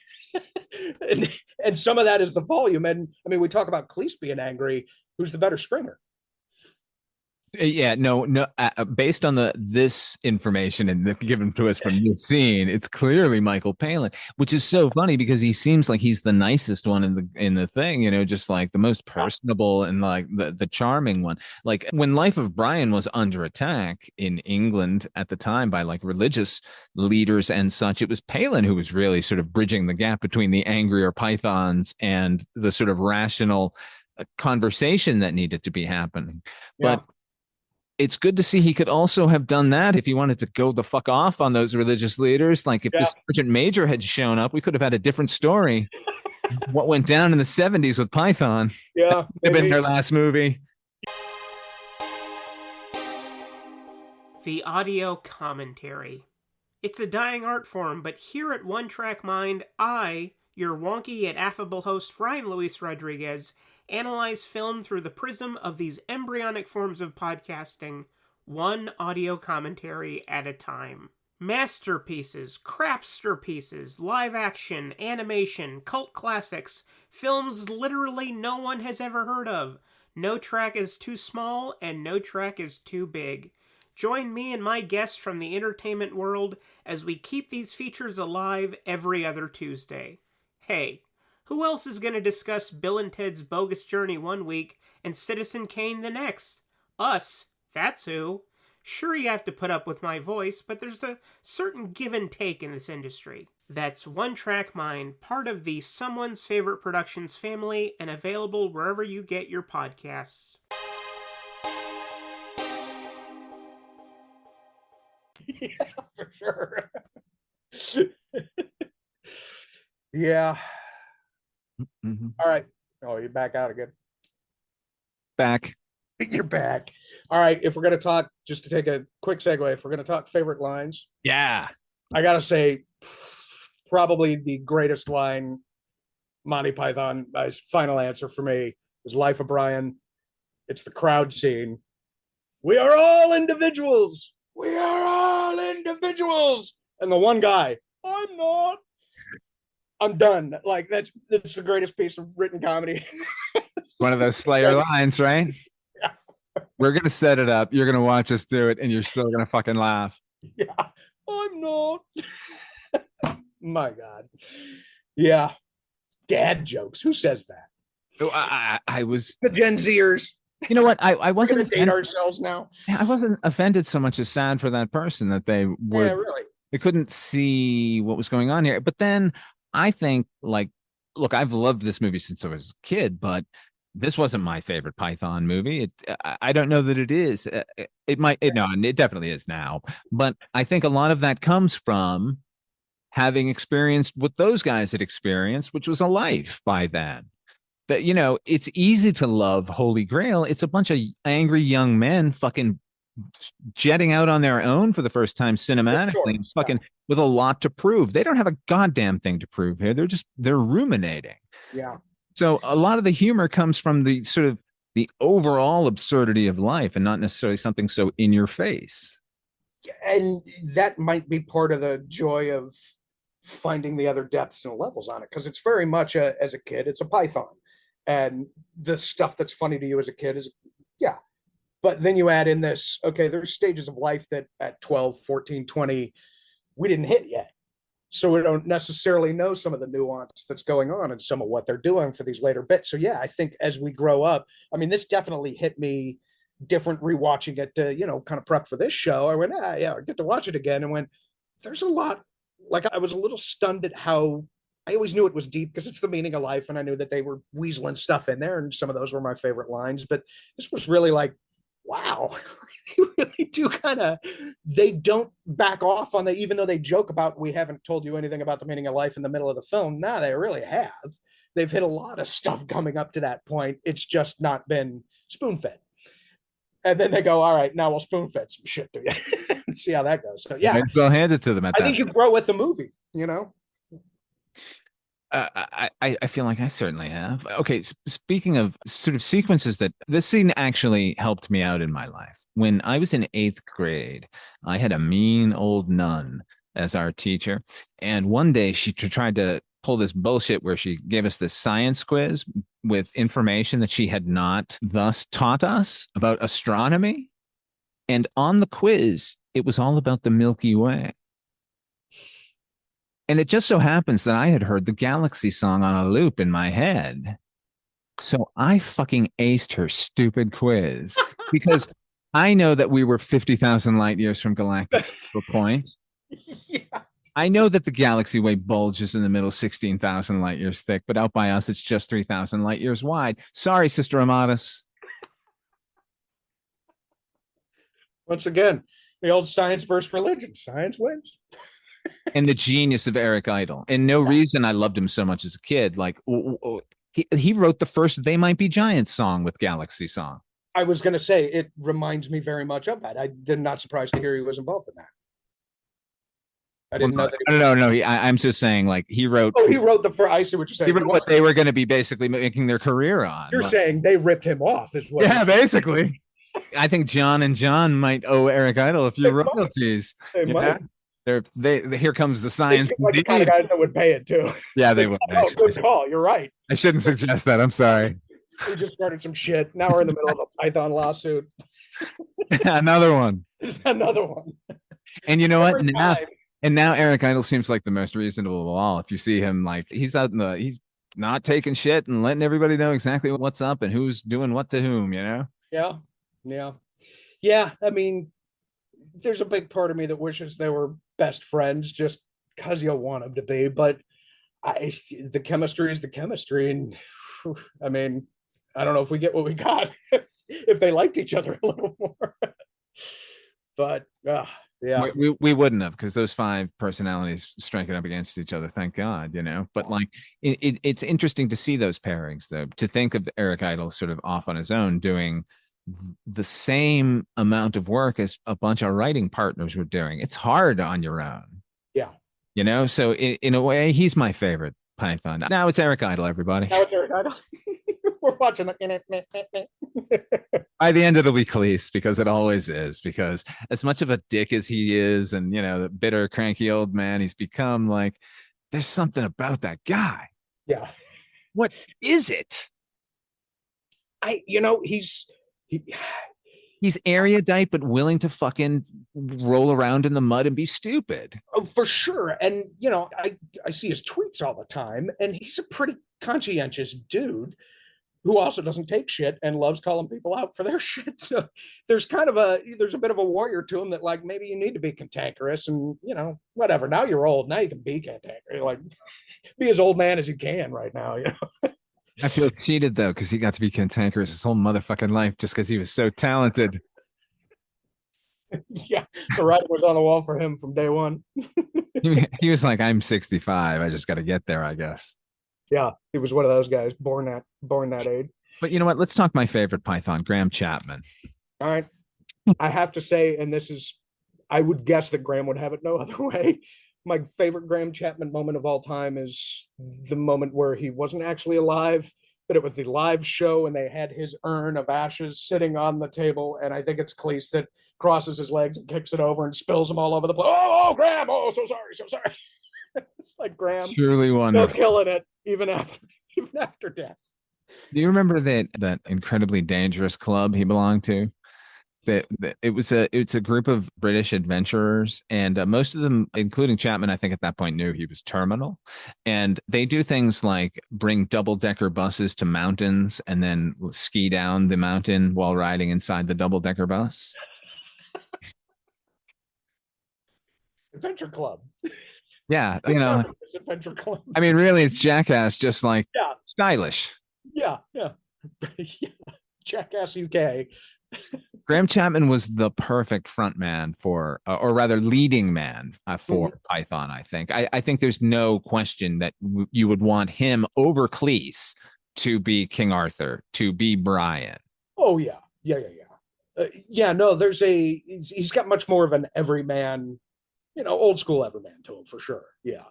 and some of that is the volume. And I mean, we talk about Cleese being angry. Who's the better screamer? Yeah, no. Based on this information and given to us from this scene, it's clearly Michael Palin, which is so funny because he seems like he's the nicest one in the thing, just like the most personable and like the charming one. Like when Life of Brian was under attack in England at the time by like religious leaders and such, it was Palin who was really sort of bridging the gap between the angrier pythons and the sort of rational conversation that needed to be happening. Yeah. But it's good to see he could also have done that if he wanted to go the fuck off on those religious leaders. Like if this sergeant major had shown up, we could have had a different story. What went down in the 70s with Python. Yeah. That would have been their last movie. The audio commentary. It's a dying art form, but here at One Track Mind, I, your wonky yet affable host Ryan Luis Rodriguez, analyze film through the prism of these embryonic forms of podcasting, one audio commentary at a time. Masterpieces, crapster pieces, live action, animation, cult classics, films literally no one has ever heard of. No track is too small and no track is too big. Join me and my guests from the entertainment world as we keep these features alive every other Tuesday. Hey, who else is going to discuss Bill and Ted's Bogus Journey one week and Citizen Kane the next? Us, that's who. Sure, you have to put up with my voice, but there's a certain give and take in this industry. That's One Track Mind, part of the Someone's Favorite Productions family and available wherever you get your podcasts. Yeah, for sure. Yeah. Mm-hmm. All right. Oh, you're back out again. Back. You're back. All right. If we're going to talk, just to take a quick segue, if we're going to talk favorite lines. Yeah. I got to say, probably the greatest line, Monty Python, my final answer for me is Life of Brian. It's the crowd scene. We are all individuals. We are all individuals. And the one guy, I'm not. I'm done. Like that's the greatest piece of written comedy. One of those Slayer lines, right? Yeah. We're gonna set it up. You're gonna watch us do it, and you're still gonna fucking laugh. Yeah, I'm not. My God. Yeah. Dad jokes. Who says that? Oh, I was the Gen Zers. You know what? I wasn't date ourselves now. I wasn't offended so much as sad for that person that they were. Yeah, really. They couldn't see what was going on here. But then I think, like, look, I've loved this movie since I was a kid, but this wasn't my favorite Python movie. I don't know that it is. It definitely is now. But I think a lot of that comes from having experienced what those guys had experienced, which was a life by then. That, you know, it's easy to love Holy Grail. It's a bunch of angry young men fucking jetting out on their own for the first time cinematically, fucking with a lot to prove. They don't have a goddamn thing to prove here. They're ruminating. Yeah. So a lot of the humor comes from the sort of the overall absurdity of life and not necessarily something so in your face. And that might be part of the joy of finding the other depths and levels on it, because it's very much as a kid, it's a Python, and the stuff that's funny to you as a kid is, yeah. But then you add in this, okay, there's stages of life that at 12, 14, 20, we didn't hit yet. So we don't necessarily know some of the nuance that's going on and some of what they're doing for these later bits. So yeah, I think as we grow up, I mean, this definitely hit me different rewatching it to, kind of prep for this show. I went, yeah, I get to watch it again, and went, there's a lot. Like, I was a little stunned at how, I always knew it was deep because it's the meaning of life, and I knew that they were weaseling stuff in there, and some of those were my favorite lines. But this was really like, wow, you really do they don't back off on even though they joke about, we haven't told you anything about the meaning of life in the middle of the film. No, they really have. They've hit a lot of stuff coming up to that point. It's just not been spoon-fed. And then they go, all right, now we'll spoon-fed some shit to you and see how that goes. So yeah, they'll hand it to them. I think you grow with the movie, I feel like I certainly have. Okay, speaking of sort of sequences, that this scene actually helped me out in my life. When I was in 8th grade, I had a mean old nun as our teacher. And one day she tried to pull this bullshit where she gave us this science quiz with information that she had not thus taught us about astronomy. And on the quiz, it was all about the Milky Way. And it just so happens that I had heard the Galaxy song on a loop in my head. So I fucking aced her stupid quiz because I know that we were 50,000 light years from galactic point. Yeah. I know that the Galaxy Way bulges in the middle 16,000 light years thick, but out by us, it's just 3,000 light years wide. Sorry, Sister Amatis. Once again, the old science versus religion. Science wins. And the genius of Eric Idle. And no reason I loved him so much as a kid. Like, he wrote the first They Might Be Giants song with Galaxy song. I was going to say, it reminds me very much of that. I did not surprised to hear he was involved in that. I didn't know that. No. I'm just saying, like, he wrote. Oh, he wrote I see what you're saying. He wrote what they were going to be basically making their career on. You're saying they ripped him off, is what? Yeah, basically. I think John and John might owe Eric Idle a few royalties. They might. Here comes the science. Like the kind of guys that would pay it too. Yeah, they would. Oh, good call. You're right. I shouldn't suggest that. I'm sorry. We just started some shit. Now we're in the middle of a Python lawsuit. Another one. Another one. And you know what? Now Eric Idle seems like the most reasonable of all. If you see him, like, he's he's not taking shit and letting everybody know exactly what's up and who's doing what to whom, Yeah. I mean, there's a big part of me that wishes they were best friends just because you want them to be. But the chemistry is the chemistry. And I mean, I don't know if we get what we got if they liked each other a little more. But yeah, we wouldn't have, because those 5 personalities striking up against each other, thank God, But like, it's interesting to see those pairings, though, to think of Eric Idle sort of off on his own doing the same amount of work as a bunch of writing partners were doing. It's hard on your own. Yeah. So in a way, he's my favorite Python. Now it's Eric Idle, everybody. Now it's Eric Idle. We're watching it. By the end, it'll be Cleese, because it always is. Because as much of a dick as he is, and the bitter, cranky old man he's become, like, there's something about that guy. Yeah. What is it? He's erudite, but willing to fucking roll around in the mud and be stupid. Oh, for sure. And, I see his tweets all the time, and he's a pretty conscientious dude who also doesn't take shit and loves calling people out for their shit. So there's a bit of a warrior to him that, like, maybe you need to be cantankerous and, whatever. Now you're old. Now you can be cantankerous. Like, be as old man as you can right now, I feel cheated, though, because he got to be cantankerous his whole motherfucking life just because he was so talented. Yeah, the writing was on the wall for him from day one. He was like, I'm 65. I just got to get there, I guess. Yeah, he was one of those guys born that age. But you know what? Let's talk my favorite Python, Graham Chapman. All right. I have to say, and I would guess that Graham would have it no other way. My favorite Graham Chapman moment of all time is the moment where he wasn't actually alive, but it was the live show, and they had his urn of ashes sitting on the table. And I think it's Cleese that crosses his legs and kicks it over and spills them all over the place. Oh, Graham! Oh, so sorry. It's like Graham, Truly still wonderful. killing it even after death. Do you remember that incredibly dangerous club he belonged to? That it's a group of British adventurers, and most of them, including Chapman, I think at that point knew he was terminal. And they do things like bring double-decker buses to mountains and then ski down the mountain while riding inside the double-decker bus. Adventure Club. Yeah, Adventure Club. I mean, really, it's Jackass, just like stylish. Yeah. Jackass UK. Graham Chapman was the perfect front man for, or rather leading man for Python, I think. I think there's no question that you would want him over Cleese to be King Arthur, to be Brian. Oh, yeah. No, he's got much more of an everyman, old school everyman to him, for sure. Yeah.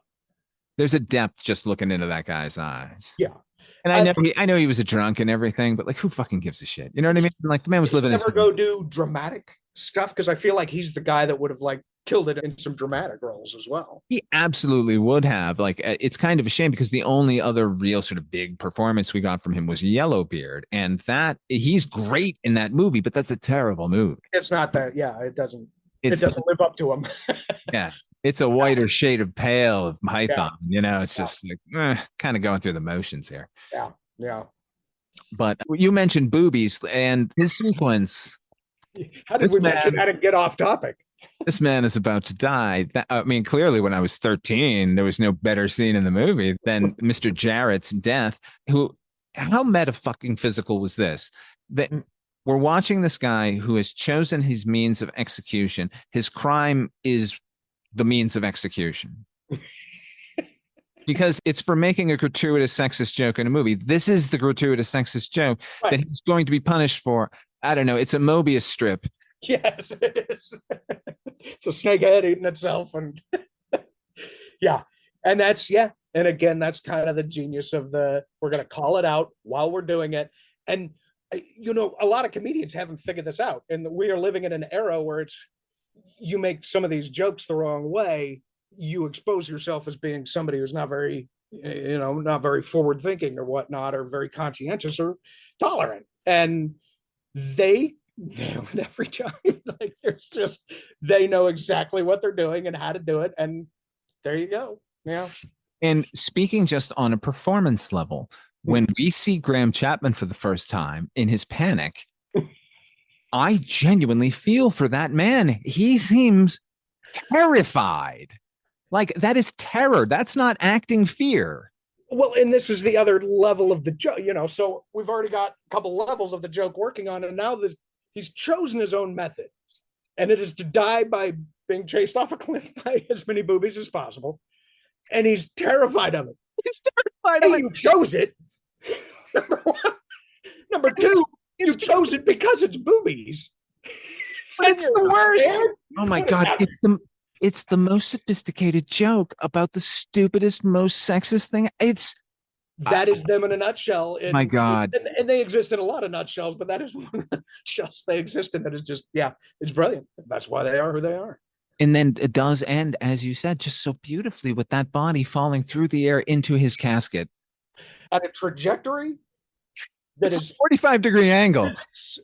There's a depth just looking into that guy's eyes. Yeah. And I know he was a drunk and everything, but like, who fucking gives a shit? You know what I mean? Like, the man was living. Never go do dramatic stuff, because I feel like he's the guy that would have like killed it in some dramatic roles as well. He absolutely would have. Like, it's kind of a shame because the only other real sort of big performance we got from him was Yellowbeard, and that he's great in that movie, but that's a terrible movie. It's not that. Yeah, it doesn't live up to him. Yeah. It's a whiter shade of pale of Python. It's just like kind of going through the motions here. Yeah. But you mentioned boobies and his sequence. How did we mention that and get off topic? This man is about to die. I mean, clearly, when I was 13, there was no better scene in the movie than Mr. Jarrett's death. How meta-fucking physical was this? That we're watching this guy who has chosen his means of execution. His crime is the means of execution. Because it's for making a gratuitous sexist joke in a movie. This is the gratuitous sexist joke that he's going to be punished for. I don't know. It's a Mobius strip. Yes, it is. It's a snake head eating itself. And yeah. And and again, that's kind of the genius of we're going to call it out while we're doing it. And, a lot of comedians haven't figured this out. And we are living in an era where you make some of these jokes the wrong way, you expose yourself as being somebody who's not very, not very forward thinking or whatnot, or very conscientious or tolerant. And they nail it every time. Like, they know exactly what they're doing and how to do it. And there you go. Yeah. And speaking just on a performance level, when we see Graham Chapman for the first time in his panic, I genuinely feel for that man. He seems terrified. Like, that is terror. That's not acting fear. Well, and this is the other level of the joke, so we've already got a couple levels of the joke working on, and now he's chosen his own method, and it is to die by being chased off a cliff by as many boobies as possible. And he's terrified of it. He's terrified of it. You chose it. Number one. Number two, you chose it because it's boobies. But it's the worst. Oh my God. It's the most sophisticated joke about the stupidest, most sexist thing. That is them in a nutshell. My God. And they exist in a lot of nutshells, but that is one of the nutshells they exist in. That is just, it's brilliant. That's why they are who they are. And then it does end, as you said, just so beautifully with that body falling through the air into his casket. At a trajectory that is 45-degree angle.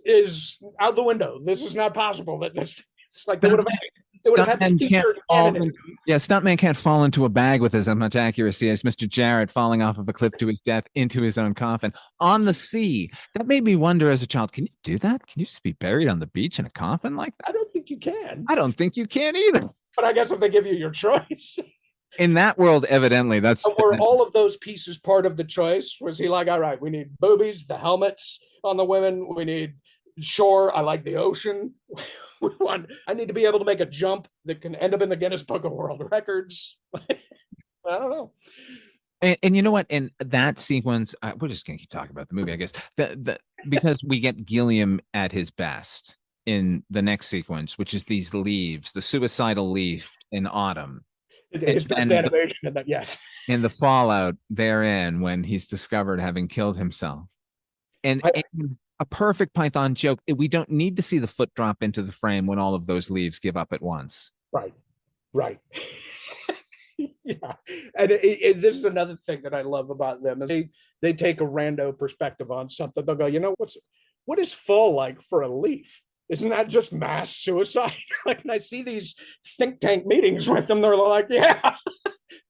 Is out the window. This is not possible. It's like they would have had Stuntman can't fall into a bag with as much accuracy as Mr. Jarrett falling off of a cliff to his death into his own coffin on the sea. That made me wonder as a child, can you do that? Can you just be buried on the beach in a coffin like that? I don't think you can. I don't think you can either. But I guess if they give you your choice. In that world, evidently, were all of those pieces part of the choice? Was he like, all right, we need boobies, the helmets on the women, we need shore, I like the ocean. I need to be able to make a jump that can end up in the Guinness Book of World Records. I don't know. And you know what? In that sequence, we're just going to keep talking about the movie, I guess, because we get Gilliam at his best in the next sequence, which is these leaves, the suicidal leaf in autumn. His best animation in that, yes. And the fallout therein when he's discovered having killed himself. And a perfect Python joke. We don't need to see the foot drop into the frame when all of those leaves give up at once. Right. Yeah, and this is another thing that I love about them. Is they take a rando perspective on something. They'll go, what is fall like for a leaf? Isn't that just mass suicide? Like, and I see these think tank meetings with them. They're like, yeah.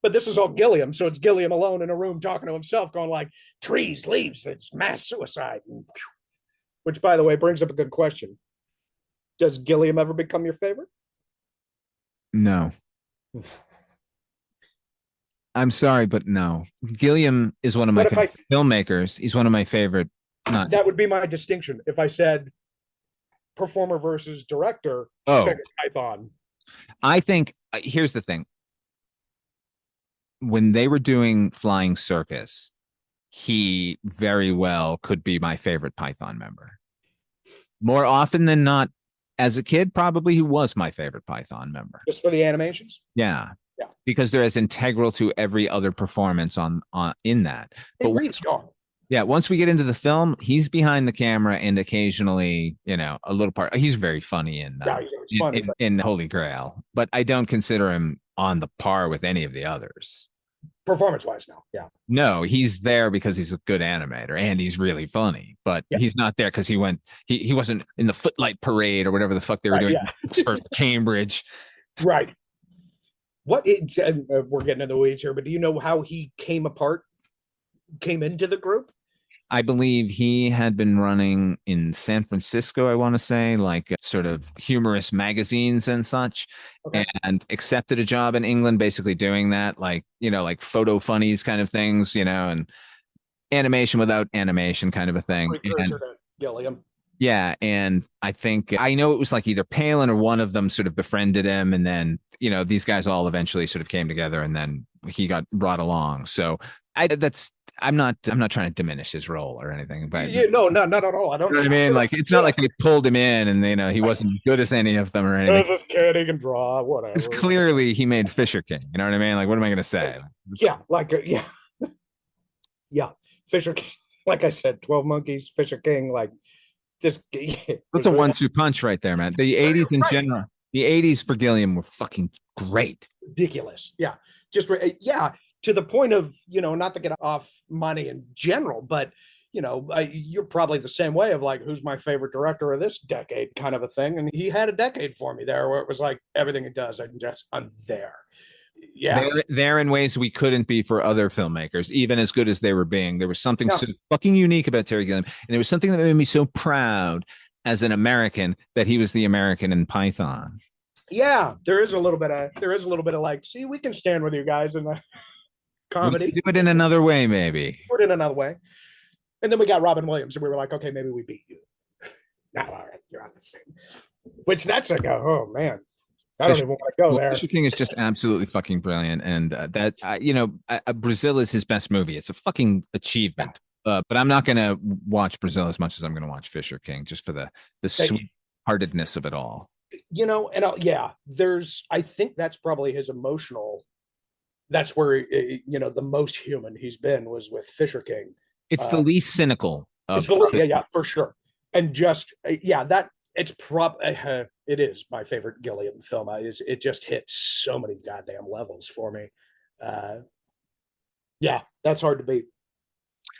But this is all Gilliam, so it's Gilliam alone in a room talking to himself, going like, trees, leaves, it's mass suicide. Which, by the way, brings up a good question. Does Gilliam ever become your favorite? No. I'm sorry, but no. Gilliam is one of my favorite filmmakers. He's one of my favorite. That would be my distinction. If I said performer versus director, favorite Python. I think, here's the thing. When they were doing Flying Circus, he very well could be my favorite Python member. More often than not, as a kid, probably he was my favorite Python member. Just for the animations? Yeah. Yeah. Because they're as integral to every other performance on in that. But once we get into the film, he's behind the camera and occasionally, a little part. He's very funny in Holy Grail, but I don't consider him on the par with any of the others. Performance-wise, no. Yeah. No, he's there because he's a good animator and he's really funny, but he's not there because he wasn't in the Footlight Parade or whatever the fuck they were doing for Cambridge. Right. We're getting into the weeds here, but do you know how he came into the group? I believe he had been running in San Francisco, I want to say, like sort of humorous magazines and such, and accepted a job in England, basically doing that, like photo funnies kind of things, and animation without animation kind of a thing. Precursor to Gilliam. Yeah, and I know it was like either Palin or one of them sort of befriended him, and then these guys all eventually sort of came together, and then he got brought along. So I'm not trying to diminish his role or anything, but no, not at all. I don't. You know what I mean? Like, it's not like they pulled him in and he wasn't as good as any of them or anything. This kid, he can draw, whatever. It's clearly he made Fisher King. You know what I mean? Like, what am I going to say? Yeah, yeah, Fisher King. Like I said, 12 Monkeys, Fisher King, like just. That's a 1-2 punch right there, man. The 80s in general, the 80s for Gilliam were fucking great. Ridiculous. Yeah, to the point of, not to get off money in general, but, you're probably the same way of like, who's my favorite director of this decade kind of a thing. And he had a decade for me there where it was like everything he does, I'm there. Yeah. There in ways we couldn't be for other filmmakers, even as good as they were being. There was something so fucking unique about Terry Gilliam. And there was something that made me so proud as an American that he was the American in Python. Yeah, there is a little bit of like, see, we can stand with you guys in the comedy. Do it in another way, maybe. Put it in another way. And then we got Robin Williams, and we were like, okay, maybe we beat you. Now, all right, you're on the same. Which that's like, oh man, I don't even want to go there. Fisher King is just absolutely fucking brilliant, and Brazil is his best movie. It's a fucking achievement. But I'm not going to watch Brazil as much as I'm going to watch Fisher King, just for the sweet-heartedness of it all. I think that's probably his emotional. That's where the most human he's been was with Fisher King. It's the least cynical. For sure. And just that it's it is my favorite Gilliam film. It just hits so many goddamn levels for me. That's hard to beat.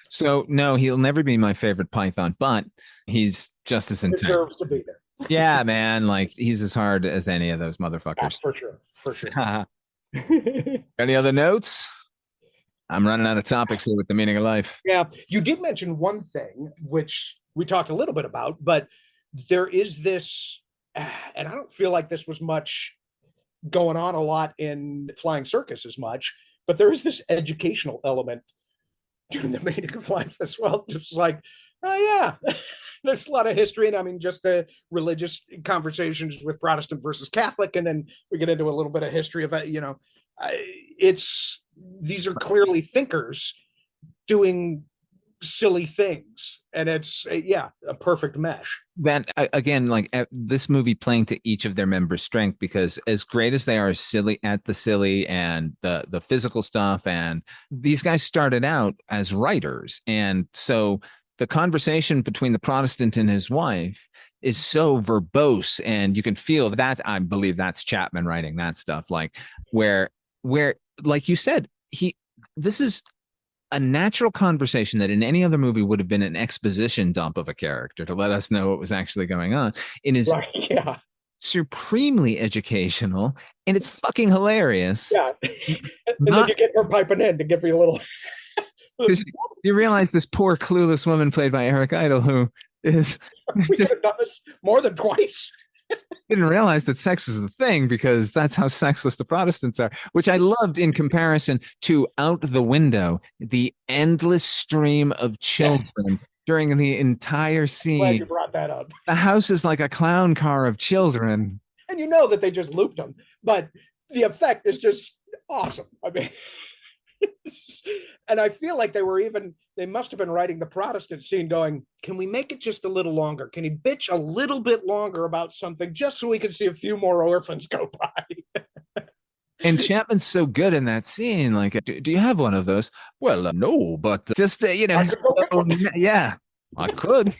So no, he'll never be my favorite Python, but he's just as intense. Deserves to be there. Yeah, man, like he's as hard as any of those motherfuckers. For sure. Any other notes? I'm running out of topics here with the meaning of life. Yeah, you did mention one thing, which we talked a little bit about, but there is this, and I don't feel like this was much going on a lot in Flying Circus as much, but there is this educational element to the meaning of life as well. Just like, there's a lot of history, and I mean, just the religious conversations with Protestant versus Catholic, and then we get into a little bit of history of these are clearly thinkers doing silly things, and it's a perfect mesh. That again, like this movie playing to each of their members' strength, because as great as they are silly at the silly and the physical stuff, and these guys started out as writers, and so the conversation between the Protestant and his wife is so verbose, and you can feel that. I believe that's Chapman writing that stuff, like where like you said, this is a natural conversation that in any other movie would have been an exposition dump of a character to let us know what was actually going on. It is supremely educational, and it's fucking hilarious. Yeah. And then you get her piping in to give you a little. You realize this poor clueless woman played by Eric Idle, who is we could have done this more than twice. Didn't realize that sex was the thing, because that's how sexless the Protestants are, which I loved in comparison to Out the Window, the endless stream of children during the entire scene. Glad you brought that up. The house is like a clown car of children. And you know that they just looped them, but the effect is just awesome. I mean, and I feel like they must have been writing the Protestant scene going, can we make it just a little longer? Can he bitch a little bit longer about something just so we can see a few more orphans go by? And Chapman's so good in that scene. Like, do you have one of those? Well, no, but just, yeah, I could.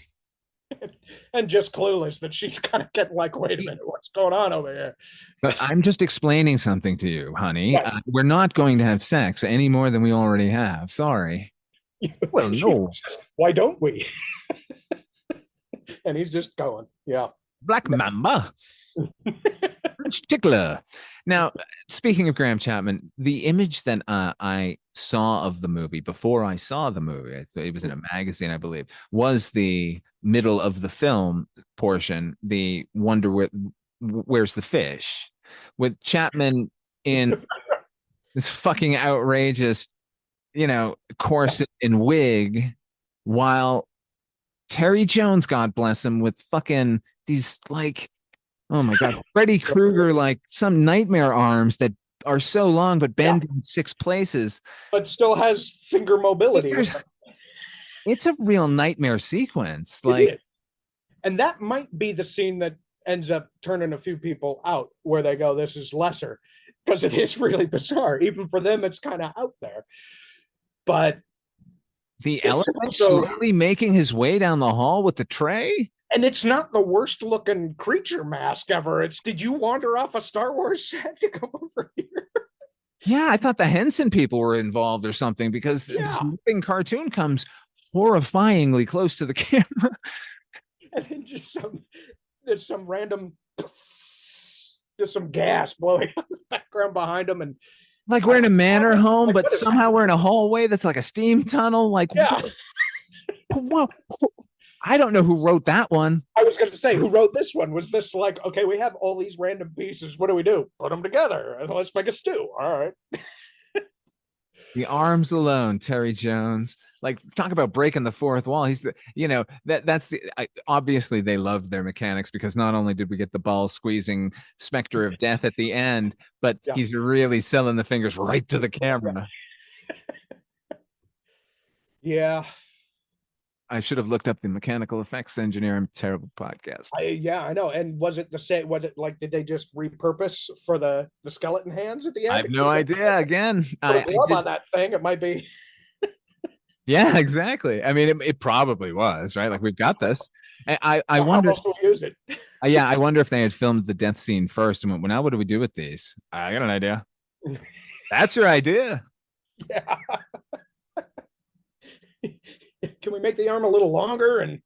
And just clueless that she's kind of getting like, wait a minute, what's going on over here? But I'm just explaining something to you, honey. We're not going to have sex any more than we already have. Sorry. Well, no. Why don't we? And he's just going, yeah. Black Mamba. Tickler. Now, speaking of Graham Chapman, the image that I saw of the movie before I saw the movie, it was in a magazine, I believe, was the middle of the film portion, the Wonder Where's the Fish, with Chapman in this fucking outrageous, corset and wig, while Terry Jones, God bless him, with fucking these like, oh my God, Freddy Krueger, like some nightmare arms that are so long but bend in 6 places, but still has finger mobility. It's a real nightmare sequence. And that might be the scene that ends up turning a few people out, where they go, this is lesser, because it is really bizarre. Even for them, it's kind of out there. But the elephant slowly making his way down the hall with the tray. And it's not the worst looking creature mask ever. It's, did you wander off a Star Wars set to come over here? Yeah, I thought the Henson people were involved or something, because the living cartoon comes horrifyingly close to the camera. And then there's some random, just some gas blowing out the background behind them. And like we're in a manor home, but somehow we're in a hallway that's like a steam tunnel. Like, well, I don't know who wrote that one. I was going to say, who wrote this one? Was this like, okay, we have all these random pieces. What do? Put them together and let's make a stew. All right. The arms alone, Terry Jones. Like, talk about breaking the fourth wall. He's obviously they love their mechanics, because not only did we get the ball squeezing specter of death at the end, but he's really selling the fingers right to the camera. Yeah. I should have looked up the mechanical effects engineer. I'm terrible podcast. I know. And was it the same? Was it like, did they just repurpose for the skeleton hands at the end? I have no idea. Again, I love on that thing. It might be. Yeah, exactly. I mean, it probably was, right? Like, we've got this. I wonder. How else do we use it? Yeah, I wonder if they had filmed the death scene first and went, well, now what do we do with these? I got an idea. That's your idea. Yeah. Can we make the arm a little longer and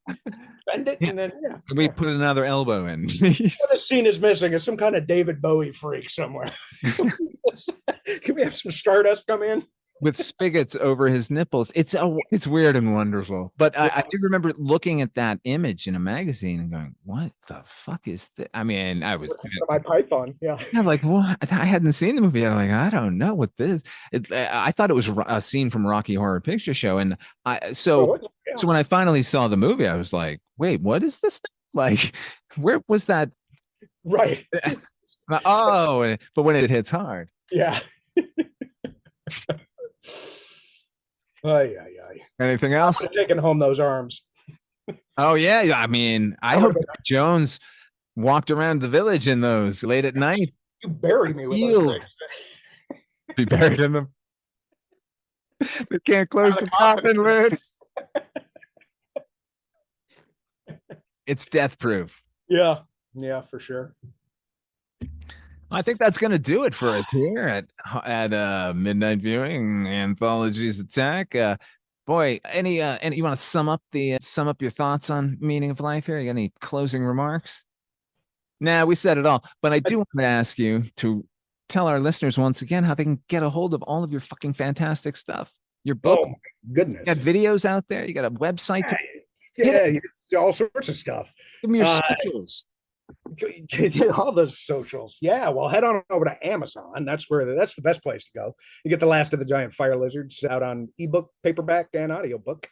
bend it? And then, Can we put another elbow in? What this scene is missing is some kind of David Bowie freak somewhere. Can we have some Stardust come in? With spigots over his nipples. It's weird and wonderful. But I do remember looking at that image in a magazine and going, what the fuck is this? I mean, I was my Python. Yeah. I'm like, what? I hadn't seen the movie yet. I'm like, I don't know what this. I thought it was a scene from Rocky Horror Picture Show. And so when I finally saw the movie, I was like, wait, what is this? Like, where was that? Right. But when it hits hard. Yeah. Anything else? Taking home those arms. Oh yeah, I mean, I hope Jones walked around the village in those late at night. You bury me with those things. Be buried in them. They can't close the coffin lids. It's death proof. Yeah, for sure. I think that's going to do it for us here at Midnight Viewing Anthologies Attack. Boy, any you want to sum up your thoughts on meaning of life here? You got any closing remarks? Nah, we said it all. But I do want to ask you to tell our listeners once again how they can get a hold of all of your fucking fantastic stuff. Your book. Oh my goodness. You got videos out there. You got a website. Yeah, all sorts of stuff. Give me your socials. All those socials. Yeah, well, head on over to Amazon. That's the best place to go. You get The Last of the Giant Fire Lizards out on ebook, paperback, and audiobook.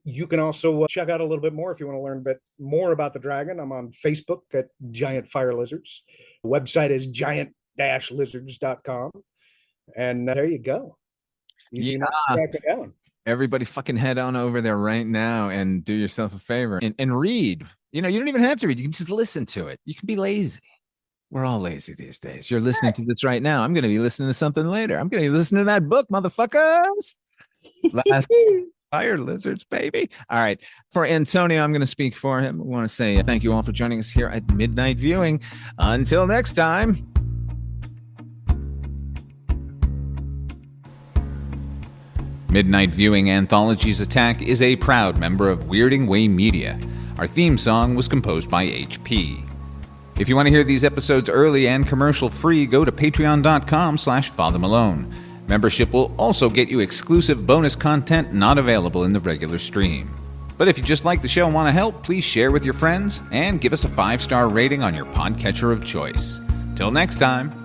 You can also check out a little bit more if you want to learn a bit more about the dragon. I'm on Facebook at Giant Fire Lizards. The website is giant-lizards.com. And there you go. Easy enough to track it down. Everybody fucking head on over there right now and do yourself a favor and read. You don't even have to read. You can just listen to it. You can be lazy. We're all lazy these days. You're listening to this right now. I'm going to be listening to something later. I'm going to be listening to that book, motherfuckers. Last Fire Lizards, baby. All right. For Antonio, I'm going to speak for him. I want to say thank you all for joining us here at Midnight Viewing. Until next time. Midnight Viewing Anthologies Attack is a proud member of Weirding Way Media. Our theme song was composed by HP. If you want to hear these episodes early and commercial-free, go to patreon.com/Father Malone. Membership will also get you exclusive bonus content not available in the regular stream. But if you just like the show and want to help, please share with your friends and give us a 5-star rating on your podcatcher of choice. Till next time.